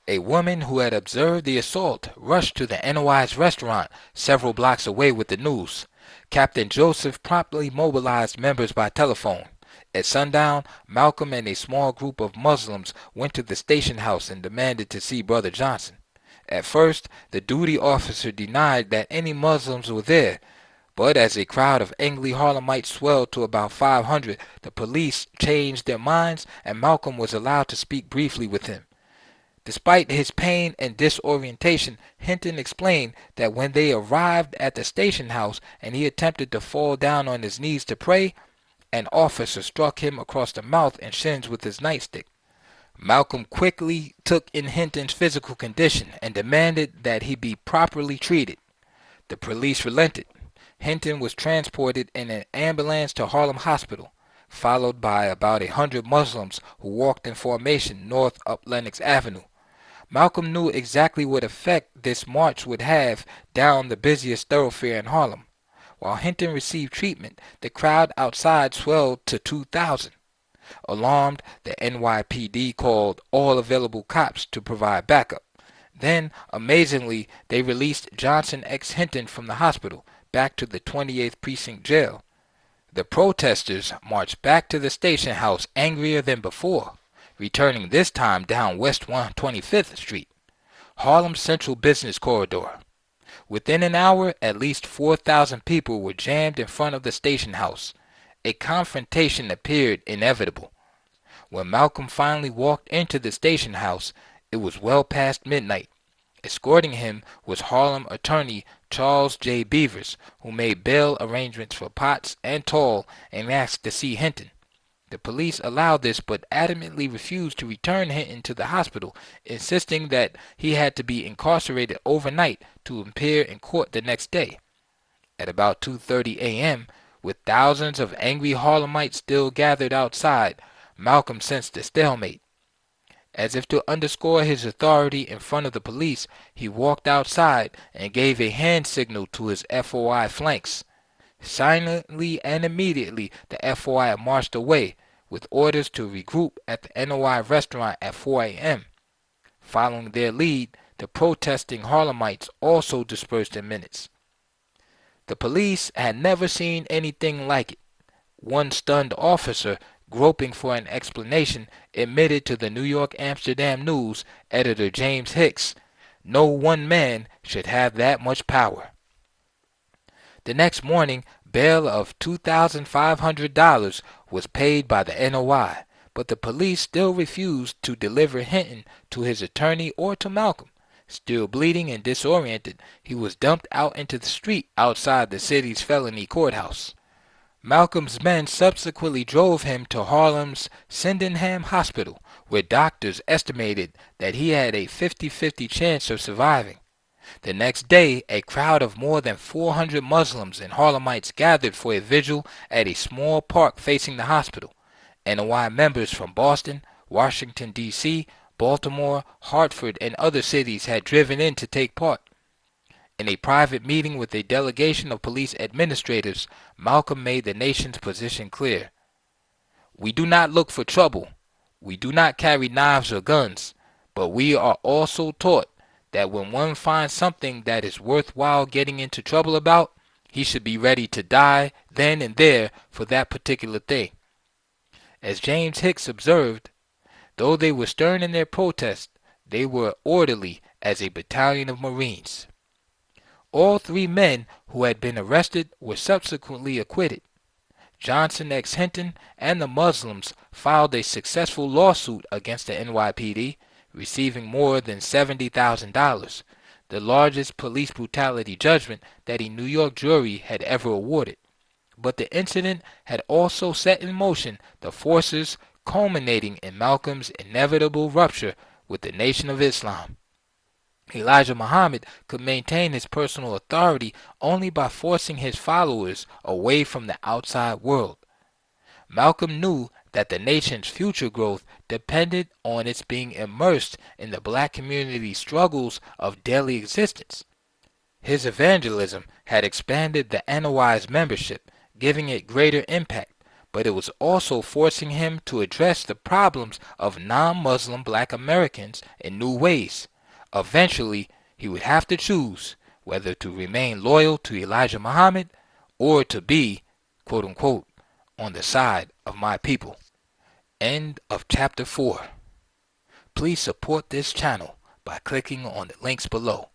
[SPEAKER 1] A woman who had observed the assault rushed to the NOI's restaurant several blocks away with the news. Captain Joseph promptly mobilized members by telephone. At sundown, Malcolm and a small group of Muslims went to the station house and demanded to see Brother Johnson. At first, the duty officer denied that any Muslims were there, but as a crowd of angry Harlemites swelled to about 500, the police changed their minds and Malcolm was allowed to speak briefly with him. Despite his pain and disorientation, Hinton explained that when they arrived at the station house and he attempted to fall down on his knees to pray, an officer struck him across the mouth and shins with his nightstick. Malcolm quickly took in Hinton's physical condition and demanded that he be properly treated. The police relented. Hinton was transported in an ambulance to Harlem Hospital, followed by about 100 Muslims who walked in formation north up Lenox Avenue. Malcolm knew exactly what effect this march would have down the busiest thoroughfare in Harlem. While Hinton received treatment, the crowd outside swelled to 2,000. Alarmed, the NYPD called all available cops to provide backup. Then, amazingly, they released Johnson X. Hinton from the hospital, back to the 28th Precinct Jail. The protesters marched back to the station house angrier than before, returning this time down West 125th Street, Harlem's central business corridor. Within an hour, at least 4,000 people were jammed in front of the station house. A confrontation appeared inevitable. When Malcolm finally walked into the station house, it was well past midnight. Escorting him was Harlem attorney Charles J. Beavers, who made bail arrangements for Potts and Tall and asked to see Hinton. The police allowed this but adamantly refused to return Hinton to the hospital, insisting that he had to be incarcerated overnight to appear in court the next day. At about 2:30 a.m., with thousands of angry Harlemites still gathered outside, Malcolm sensed a stalemate. As if to underscore his authority in front of the police, he walked outside and gave a hand signal to his FOI flanks. Silently and immediately, the FOI marched away, with orders to regroup at the NOI restaurant at 4 a.m. Following their lead, the protesting Harlemites also dispersed in minutes. The police had never seen anything like it. One stunned officer, groping for an explanation, admitted to the New York Amsterdam News editor James Hicks, "No one man should have that much power." The next morning, bail of $2,500 was paid by the NOI, but the police still refused to deliver Hinton to his attorney or to Malcolm. Still bleeding and disoriented, he was dumped out into the street outside the city's felony courthouse. Malcolm's men subsequently drove him to Harlem's Sydenham Hospital, where doctors estimated that he had a 50-50 chance of surviving. The next day, a crowd of more than 400 Muslims and Harlemites gathered for a vigil at a small park facing the hospital. NOI members from Boston, Washington, D.C., Baltimore, Hartford, and other cities had driven in to take part. In a private meeting with a delegation of police administrators, Malcolm made the nation's position clear. "We do not look for trouble. We do not carry knives or guns, but we are also taught that when one finds something that is worthwhile getting into trouble about, he should be ready to die then and there for that particular thing." As James Hicks observed, though they were stern in their protest, they were orderly as a battalion of Marines. All three men who had been arrested were subsequently acquitted. Johnson X. Hinton and the Muslims filed a successful lawsuit against the NYPD, receiving more than $70,000, the largest police brutality judgment that a New York jury had ever awarded. But the incident had also set in motion the forces culminating in Malcolm's inevitable rupture with the Nation of Islam. Elijah Muhammad could maintain his personal authority only by forcing his followers away from the outside world. Malcolm knew that the nation's future growth depended on its being immersed in the black community's struggles of daily existence. His evangelism had expanded the NOI's membership, giving it greater impact, but it was also forcing him to address the problems of non-Muslim black Americans in new ways. Eventually, he would have to choose whether to remain loyal to Elijah Muhammad or to be, quote unquote, on the side of my people. End of chapter 4. Please support this channel by clicking on the links below.